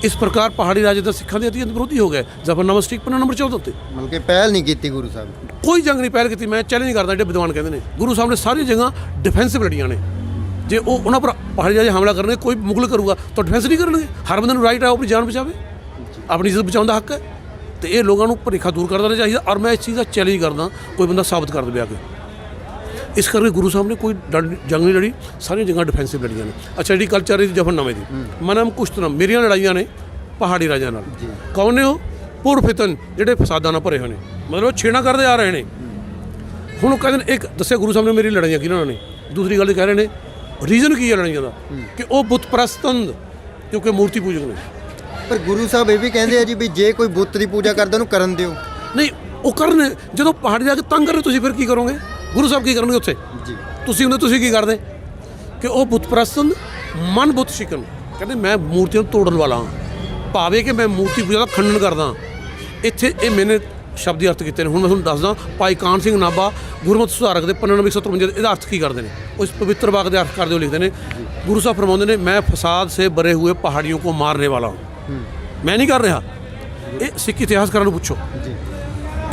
ਇਸ ਪ੍ਰਕਾਰ ਪਹਾੜੀ ਰਾਜੇ ਦਾ ਸਿੱਖਾਂ ਦੇ ਅਤਿਅੰਤ ਵਿਰੋਧੀ ਹੋ ਗਏ। ਜ਼ਫਰਨਾਮਾ ਸਟ੍ਰੀਕ ਪੰਨਾ ਨੰਬਰ 14 ਉੱਤੇ ਮਤਲਬ ਕਿ ਪਹਿਲ ਨਹੀਂ ਕੀਤੀ ਗੁਰੂ ਸਾਹਿਬ, ਕੋਈ ਜੰਗ ਨਹੀਂ ਪਹਿਲ ਕੀਤੀ। ਮੈਂ ਚੈਲੰਜ ਕਰਦਾ, ਜਿਹੜੇ ਵਿਦਵਾਨ ਕਹਿੰਦੇ ਨੇ ਗੁਰੂ ਸਾਹਿਬ ਨੇ ਸਾਰੀਆਂ ਜੰਗਾਂ ਡਿਫੈਂਸਿਵ ਲੜੀਆਂ ਨੇ। ਜੇ ਉਹ ਉਹਨਾਂ ਪਰ ਪਹਾੜੀ ਰਾਜੇ ਹਮਲਾ ਕਰਨਗੇ, ਕੋਈ ਮੁਗਲ ਕਰੂਗਾ ਤਾਂ ਡਿਫੈਂਸ ਨਹੀਂ ਕਰਨਗੇ। ਹਰ ਬੰਦੇ ਨੂੰ ਰਾਈਟ ਹੈ ਆਪਣੀ ਜਾਨ ਬਚਾਵੇ, ਆਪਣੀ ਇੱਜ਼ਤ ਬਚਾਉਣ ਦਾ ਹੱਕ ਹੈ। ਤੇ ਇਹ ਲੋਕਾਂ ਨੂੰ ਭੁਲੇਖਾ ਦੂਰ ਕਰ ਦੇਣਾ ਚਾਹੀਦਾ। ਔਰ ਮੈਂ ਇਸ ਚੀਜ਼ ਦਾ ਚੈਲੰਜ ਕਰਦਾ, ਕੋਈ ਬੰਦਾ ਸਾਬਤ ਕਰ ਦੇਵੇ ਆ ਕੇ। ਇਸ ਕਰਕੇ ਗੁਰੂ ਸਾਹਿਬ ਨੇ ਕੋਈ ਜੰਗ ਨਹੀਂ ਲੜੀ, ਸਾਰੀਆਂ ਜੰਗਾਂ ਡਿਫੈਂਸਿਵ ਲੜੀਆਂ ਨੇ। ਅੱਛਾ, ਜਿਹੜੀ ਕਲਚਰ ਦੀ ਜ਼ਫਰਨਾਮੇ ਦੀ, ਮਨਮ ਕੁਸ਼ਤਨਮ ਮੇਰੀਆਂ ਲੜਾਈਆਂ ਨੇ ਪਹਾੜੀ ਰਾਜਿਆਂ ਨਾਲ। ਕੌਣ ਨੇ ਉਹ? ਪੁਰਫਿਤਨ, ਜਿਹੜੇ ਫਸਾਦਾਂ ਨਾਲ ਭਰੇ ਹੋਏ ਨੇ, ਮਤਲਬ ਛੇੜਾਂ ਕਰਦੇ ਆ ਰਹੇ ਨੇ। ਹੁਣ ਉਹ ਕਹਿੰਦੇ ਨੇ, ਇੱਕ ਦੱਸਿਆ ਗੁਰੂ ਸਾਹਿਬ ਨੇ ਮੇਰੀ ਲੜਾਈਆਂ ਕਿਹਨਾਂ ਨੇ। ਦੂਸਰੀ ਗੱਲ ਕਹਿ ਰਹੇ ਨੇ ਰੀਜ਼ਨ ਕੀ ਹੈ ਲੜਾਈਆਂ ਦਾ, ਕਿ ਉਹ ਬੁੱਤ ਪ੍ਰਸਤਨ, ਕਿਉਂਕਿ ਮੂਰਤੀ ਪੂਜਕ ਨੇ। ਪਰ ਗੁਰੂ ਸਾਹਿਬ ਇਹ ਵੀ ਕਹਿੰਦੇ ਆ ਜੀ ਵੀ ਜੇ ਕੋਈ ਬੁੱਤ ਦੀ ਪੂਜਾ ਕਰਦਾ ਉਹਨੂੰ ਕਰਨ ਦਿਓ। ਨਹੀਂ, ਉਹ ਕਰਨ, ਜਦੋਂ ਪਹਾੜੀ ਜਾ ਕੇ ਤੰਗ ਕਰੇ ਤੁਸੀਂ ਫਿਰ ਕੀ ਕਰੋਗੇ? ਗੁਰੂ ਸਾਹਿਬ ਕੀ ਕਰਨਗੇ ਉੱਥੇ? ਤੁਸੀਂ ਕੀ ਕਰਦੇ? ਕਿ ਉਹ ਬੁੱਤ ਪ੍ਰਸਤਨ ਮਨ ਬੁੱਤ ਸ਼ਿਕਨ, ਕਹਿੰਦੇ ਮੈਂ ਮੂਰਤੀਆਂ ਨੂੰ ਤੋੜਨ ਵਾਲਾ ਹਾਂ, ਭਾਵੇਂ ਕਿ ਮੈਂ ਮੂਰਤੀ ਪੂਜਾ ਦਾ ਖੰਡਨ ਕਰਦਾ। ਇੱਥੇ ਇਹ ਮੈਨੇ ਸ਼ਬਦੀ ਅਰਥ ਕੀਤੇ ਨੇ। ਹੁਣ ਮੈਂ ਤੁਹਾਨੂੰ ਦੱਸਦਾ, ਭਾਈ ਕਾਨ ਸਿੰਘ ਨਾਭਾ ਗੁਰਮਤਿ ਸੁਧਾਰਕ ਦੇ ਪੰਨਾ ਨੰਬਰ 153 ਇਹਦਾ ਅਰਥ ਕੀ ਕਰਦੇ ਨੇ। ਉਸ ਪਵਿੱਤਰ ਵਾਕ ਦੇ ਅਰਥ ਕਰਦੇ ਹੋ ਲਿਖਦੇ ਨੇ, ਗੁਰੂ ਸਾਹਿਬ ਫਰਮਾਉਂਦੇ ਨੇ, ਮੈਂ ਫਸਾਦ ਸੇ ਬਰੇ ਹੋਏ ਪਹਾੜੀਆਂ ਕੋ ਮਾਰਨੇ ਵਾਲਾ ਹੂੰ। ਮੈਂ ਨਹੀਂ ਕਰ ਰਿਹਾ। ਇਹ ਸਿੱਖ ਇਤਿਹਾਸਕਾਰਾਂ ਨੂੰ ਪੁੱਛੋ।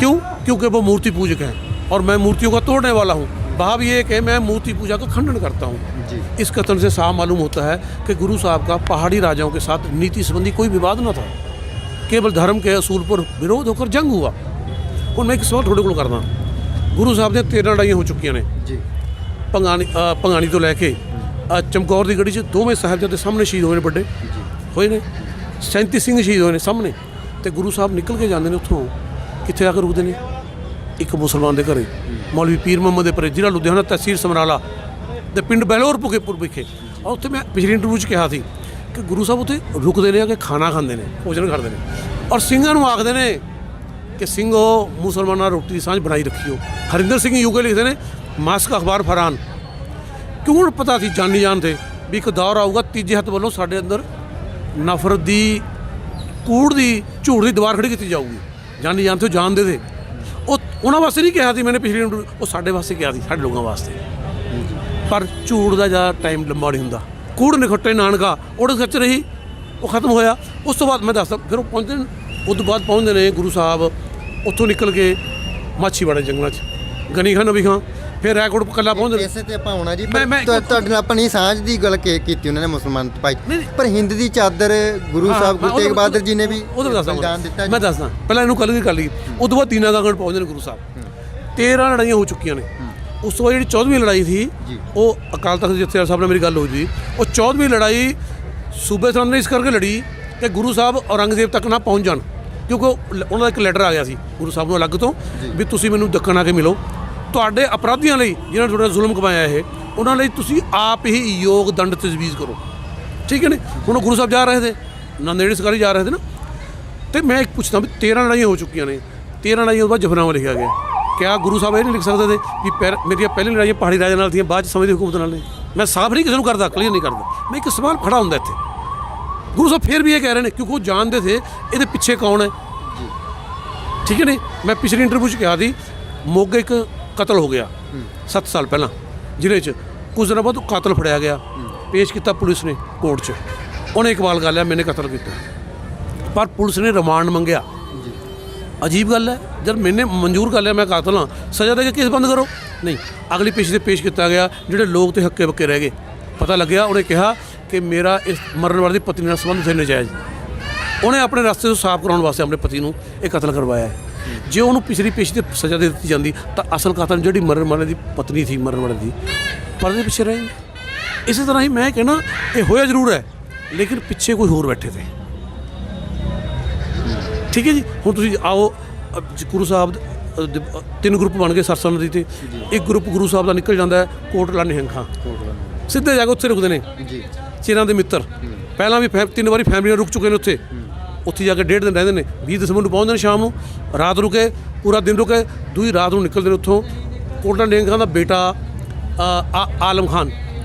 क्यों? क्योंकि वो मूर्ति पूजक हैं और मैं मूर्तियों का तोड़ने वाला हूँ। भाव ये है कि मैं मूर्ति पूजा का खंडन करता हूँ। जी। इस कथन से साफ मालूम होता है कि गुरु साहब का पहाड़ी राजाओं के साथ नीति संबंधी कोई विवाद न था, केवल धर्म के असूल पर विरोध होकर जंग हुआ। और मैं एक सवाल थोड़े को करना, गुरु साहब ने 13 लड़ाइयाँ हो चुकी ने जी। ਭੰਗਾਣੀ ਤੋਂ ਲੈ ਕੇ ਚਮਕੌਰ ਦੀ ਗੜੀ 'ਚ ਦੋਵੇਂ ਸਾਹਿਬਜ਼ਾਦੇ ਸਾਹਮਣੇ ਸ਼ਹੀਦ ਹੋਏ ਨੇ, ਵੱਡੇ ਹੋਏ ਨੇ, 37 ਸਿੰਘ ਸ਼ਹੀਦ ਹੋਏ ਨੇ ਸਾਹਮਣੇ। ਤੇ ਗੁਰੂ ਸਾਹਿਬ ਨਿਕਲ ਕੇ ਜਾਂਦੇ ਨੇ ਉੱਥੋਂ, ਕਿੱਥੇ ਆ ਕੇ ਰੁਕਦੇ ਨੇ? ਇੱਕ ਮੁਸਲਮਾਨ ਦੇ ਘਰੇ, ਮੌਲਵੀ ਪੀਰ ਮੁਹੰਮਦ ਦੇ ਪਰੇ, ਜ਼ਿਲ੍ਹਾ ਲੁਧਿਆਣਾ, ਤਹਿਸੀਲ ਸਮਰਾਲਾ ਦੇ ਪਿੰਡ ਬਹਿਲੋਰ ਭੁਗੇਪੁਰ ਵਿਖੇ। ਔਰ ਉੱਥੇ ਮੈਂ ਪਿਛਲੀ ਇੰਟਰਵਿਊ 'ਚ ਕਿਹਾ ਸੀ ਕਿ ਗੁਰੂ ਸਾਹਿਬ ਉੱਥੇ ਰੁਕਦੇ ਨੇ, ਆ ਕੇ ਖਾਣਾ ਖਾਂਦੇ ਨੇ, ਭੋਜਨ ਕਰਦੇ ਨੇ, ਔਰ ਸਿੰਘਾਂ ਨੂੰ ਆਖਦੇ ਨੇ ਕਿ ਸਿੰਘੋ ਮੁਸਲਮਾਨਾਂ ਨਾਲ ਰੋਟੀ ਦੀ ਸਾਂਝ ਬਣਾਈ ਰੱਖਿਓ। ਹਰਿੰਦਰ ਸਿੰਘ ਯੂਕੇ ਲਿਖਦੇ ਨੇ ਮਾਸਕ ਅਖਬਾਰ ਫਰਾਨ, ਕਿਉਂ ਹੁਣ ਪਤਾ ਸੀ ਜਾਨੀ ਜਾਨ ਤੇ ਵੀ ਇੱਕ ਦੌਰ ਆਊਗਾ ਤੀਜੇ ਹੱਥ ਵੱਲੋਂ ਸਾਡੇ ਅੰਦਰ ਨਫ਼ਰਤ ਦੀ, ਕੂੜ ਦੀ, ਝੂਠ ਦੀ ਦੀਵਾਰ ਖੜੀ ਕੀਤੀ ਜਾਊਗੀ। ਜਾਨੀ ਜਾਨ ਤੋਂ ਜਾਣਦੇ ਥੇ, ਉਹ ਉਹਨਾਂ ਵਾਸਤੇ ਨਹੀਂ ਕਿਹਾ ਸੀ ਮੈਨੇ ਪਿਛਲੀ ਇੰਟਰਵਿਊ, ਉਹ ਸਾਡੇ ਵਾਸਤੇ ਕਿਹਾ ਸੀ, ਸਾਡੇ ਲੋਕਾਂ ਵਾਸਤੇ। ਪਰ ਝੂਠ ਦਾ ਜ਼ਿਆਦਾ ਟਾਈਮ ਲੰਬਾ ਨਹੀਂ ਹੁੰਦਾ। ਕੂੜ ਨਿਖੱਟੇ ਨਾਨਕਾ ਉਹਦੇ ਸੱਚ ਰਹੀ, ਉਹ ਖਤਮ ਹੋਇਆ। ਉਸ ਤੋਂ ਬਾਅਦ ਮੈਂ ਦੱਸਦਾ, ਫਿਰ ਉਹ ਪਹੁੰਚਦੇ ਨੇ, ਉਸ ਤੋਂ ਬਾਅਦ ਪਹੁੰਚਦੇ ਨੇ ਗੁਰੂ ਸਾਹਿਬ ਉੱਥੋਂ ਨਿਕਲ ਕੇ ਮਾਛੀਵਾੜੇ ਜੰਗਲਾਂ 'ਚ, ਗਨੀ ਖਾਂ, ਨਬੀ ਖਾਂ, ਫਿਰ ਰਾਏਕੋਟ ਕੱਲਾ ਪਹੁੰਚਦੇ ਨੇ। ਇਸੇ ਤੇ ਆਪਾਂ ਆਉਣਾ ਜੀ। ਮੈਂ ਤੁਹਾਡੇ ਨਾਲ ਆਪਣੀ ਸਾਂਝ ਦੀ ਗੱਲ ਕੀਤੀ ਉਹਨਾਂ ਨੇ ਮੁਸਲਮਾਨ ਭਾਈ, ਨਹੀਂ। ਪਰ ਹਿੰਦ ਦੀ ਚਾਦਰ ਗੁਰੂ ਸਾਹਿਬ ਗੁਰੂ ਤੇਗ ਬਹਾਦਰ ਜੀ ਨੇ ਵੀ ਉਹਦੇ ਬਲਿਦਾਨ ਦਿੱਤਾ ਜੀ। ਮੈਂ ਦੱਸਦਾ, ਪਹਿਲਾਂ ਇਹਨੂੰ ਕੱਲ੍ਹ ਕਰ ਲਈ। ਉਸ ਤੋਂ ਬਾਅਦ ਦੀਨਾ ਗਾਗੜ ਪਹੁੰਚਦੇ ਨੇ ਗੁਰੂ ਸਾਹਿਬ। 13 ਲੜਾਈਆਂ ਹੋ ਚੁੱਕੀਆਂ ਨੇ। ਉਸ ਤੋਂ ਬਾਅਦ ਜਿਹੜੀ 14ਵੀਂ ਲੜਾਈ ਸੀ, ਉਹ ਅਕਾਲ ਤਖਤ ਦੇ ਜਥੇਦਾਰ ਸਾਹਿਬ ਨਾਲ ਮੇਰੀ ਗੱਲ ਹੋਈ ਸੀ। ਉਹ 14ਵੀਂ ਲੜਾਈ ਸੂਬੇ ਸਰਹੰਦ ਨੇ ਇਸ ਕਰਕੇ ਲੜੀ ਕਿ ਗੁਰੂ ਸਾਹਿਬ ਔਰੰਗਜ਼ੇਬ ਤੱਕ ਨਾ ਪਹੁੰਚ ਜਾਣ, ਕਿਉਂਕਿ ਉਹਨਾਂ ਦਾ ਇੱਕ ਲੈਟਰ ਆ ਗਿਆ ਸੀ ਗੁਰੂ ਸਾਹਿਬ ਨੂੰ ਅਲੱਗ ਤੋਂ ਵੀ ਤੁਸੀਂ ਮੈਨੂੰ ਦੱਖਣ ਆ ਕੇ ਮਿਲੋ, ਤੁਹਾਡੇ ਅਪਰਾਧੀਆਂ ਲਈ ਜਿਹਨਾਂ ਨੇ ਤੁਹਾਡਾ ਜ਼ੁਲਮ ਕਮਾਇਆ ਇਹ, ਉਹਨਾਂ ਲਈ ਤੁਸੀਂ ਆਪ ਹੀ ਯੋਗ ਦੰਡ ਤਜਵੀਜ਼ ਕਰੋ। ਠੀਕ ਹੈ ਨੇ। ਹੁਣ ਉਹ ਗੁਰੂ ਸਾਹਿਬ ਜਾ ਰਹੇ ਥੇ, ਨੰਦੇੜੀ ਸਰਕਾਰੀ ਜਾ ਰਹੇ ਥੇ ਨਾ। ਤੇ ਮੈਂ ਇੱਕ ਪੁੱਛਦਾ ਵੀ 13 ਲੜਾਈਆਂ ਹੋ ਚੁੱਕੀਆਂ ਨੇ, 13 ਲੜਾਈਆਂ ਤੋਂ ਬਾਅਦ ਜਫਰਨਾਮਾ ਲਿਖਿਆ ਗਿਆ। ਕਿਆ ਗੁਰੂ ਸਾਹਿਬ ਇਹ ਨਹੀਂ ਲਿਖ ਸਕਦੇ ਥੇ ਵੀ ਮੇਰੀਆਂ ਪਹਿਲੀਆਂ ਲੜਾਈਆਂ ਪਹਾੜੀ ਰਾਜਾ ਨਾਲ ਥੀਆਂ, ਬਾਅਦ 'ਚ ਸਮੇਂ ਦੀ ਹੁਕੂਮਤ ਨਾਲ ਨੇ? ਮੈਂ ਸਾਫ਼ ਨਹੀਂ ਕਿਸੇ ਨੂੰ ਕਰਦਾ, ਕਲੀਅਰ ਨਹੀਂ ਕਰਦਾ, ਮੈਂ ਇੱਕ ਸਵਾਲ ਖੜਾ ਹੁੰਦਾ ਇੱਥੇ। ਗੁਰੂ ਸਾਹਿਬ ਫਿਰ ਵੀ ਇਹ ਕਹਿ ਰਹੇ ਨੇ, ਕਿਉਂਕਿ ਉਹ ਜਾਣਦੇ ਥੇ ਇਹਦੇ ਪਿੱਛੇ ਕੌਣ ਹੈ। ਠੀਕ ਹੈ ਨੇ। ਮੈਂ ਪਿਛਲੀ ਇੰਟਰਵਿਊ 'ਚ ਕਿਹਾ ਸੀ ਮੋਗੇ ਇੱਕ ਕਤਲ ਹੋ ਗਿਆ 7 ਸਾਲ ਪਹਿਲਾਂ ਜ਼ਿਲ੍ਹੇ 'ਚ। ਕੁਝ ਦਿਨਾਂ ਬਾਅਦ ਉਹ ਕਾਤਲ ਫੜਿਆ ਗਿਆ, ਪੇਸ਼ ਕੀਤਾ ਪੁਲਿਸ ਨੇ ਕੋਰਟ 'ਚ। ਉਹਨੇ ਇਕਬਾਲ ਕਰ ਲਿਆ ਮੈਨੇ ਕਤਲ ਕੀਤਾ, ਪਰ ਪੁਲਿਸ ਨੇ ਰਿਮਾਂਡ ਮੰਗਿਆ। ਅਜੀਬ ਗੱਲ ਹੈ, ਜਦ ਮੈਨੇ ਮਨਜ਼ੂਰ ਕਰ ਲਿਆ ਮੈਂ ਕਾਤਲ ਹਾਂ, ਸਜ਼ਾ ਦੇ ਕੇ ਕੇਸ ਬੰਦ ਕਰੋ। ਨਹੀਂ, ਅਗਲੀ ਪੇਸ਼ੀ 'ਤੇ ਪੇਸ਼ ਕੀਤਾ ਗਿਆ। ਜਿਹੜੇ ਲੋਕ ਤੇ ਹੱਕੇ ਬੱਕੇ ਰਹਿ ਗਏ। ਪਤਾ ਲੱਗਿਆ, ਉਹਨੇ ਕਿਹਾ ਕਿ ਮੇਰਾ ਇਸ ਮਰਨ ਵਾਲੀ ਦੀ ਪਤਨੀ ਨਾਲ ਸੰਬੰਧ ਥੇ ਨਜਾਇਜ਼। ਉਹਨੇ ਆਪਣੇ ਰਸਤੇ ਤੋਂ ਸਾਫ਼ ਕਰਾਉਣ ਵਾਸਤੇ ਆਪਣੇ ਪਤੀ ਨੂੰ ਇਹ ਕਤਲ ਕਰਵਾਇਆ ਹੈ। ਜੇ ਉਹਨੂੰ ਪਿਛਲੀ ਪੇਸ਼ੀ 'ਤੇ ਸਜ਼ਾ ਦੇ ਦਿੱਤੀ ਜਾਂਦੀ ਤਾਂ ਅਸਲ ਕਾਤਲ ਜਿਹੜੀ ਮਰਨ ਵਾਲੇ ਦੀ ਪਤਨੀ ਸੀ, ਮਰਨ ਵਾਲੇ ਦੀ, ਪਰਦੇ ਪਿੱਛੇ ਰਹੇ। ਇਸੇ ਤਰ੍ਹਾਂ ਹੀ ਮੈਂ ਕਹਿਣਾ ਇਹ ਹੋਇਆ ਜ਼ਰੂਰ ਹੈ, ਲੇਕਿਨ ਪਿੱਛੇ ਕੋਈ ਹੋਰ ਬੈਠੇ ਤੇ। ਠੀਕ ਹੈ ਜੀ। ਹੁਣ ਤੁਸੀਂ ਆਓ, ਗੁਰੂ ਸਾਹਿਬ 3 ਗਰੁੱਪ ਬਣ ਗਏ ਸਰਸਾ ਨਦੀ 'ਤੇ। ਇੱਕ ਗਰੁੱਪ ਗੁਰੂ ਸਾਹਿਬ ਦਾ ਨਿਕਲ ਜਾਂਦਾ ਹੈ ਕੋਟਲਾ ਨਿਹੰਗ ਖਾਂ, ਸਿੱਧੇ ਜਾ ਕੇ ਉੱਥੇ ਰੁਕਦੇ ਨੇ ਜੀ। ਚੇਰਾਂ ਦੇ ਮਿੱਤਰ ਪਹਿਲਾਂ ਵੀ 3 ਵਾਰੀ ਫੈਮਲੀਆਂ ਰੁਕ ਚੁੱਕੇ ਨੇ ਉੱਥੇ। ਉੱਥੇ ਜਾ ਕੇ 1.5 ਦਿਨ ਰਹਿੰਦੇ ਨੇ, 20 ਦਸੰਬਰ ਨੂੰ ਪਹੁੰਚਦੇ ਨੇ ਸ਼ਾਮ ਨੂੰ, ਰਾਤ ਰੁਕੇ, ਪੂਰਾ ਦਿਨ ਰੁਕੇ, ਦੂਜੀ ਰਾਤ ਨੂੰ ਨਿਕਲਦੇ ਨੇ ਉੱਥੋਂ। ਕੋਟਲਾ ਨਿਹੰਗ ਖਾਂ ਦਾ ਬੇਟਾ ਆਲਮ ਖਾਨ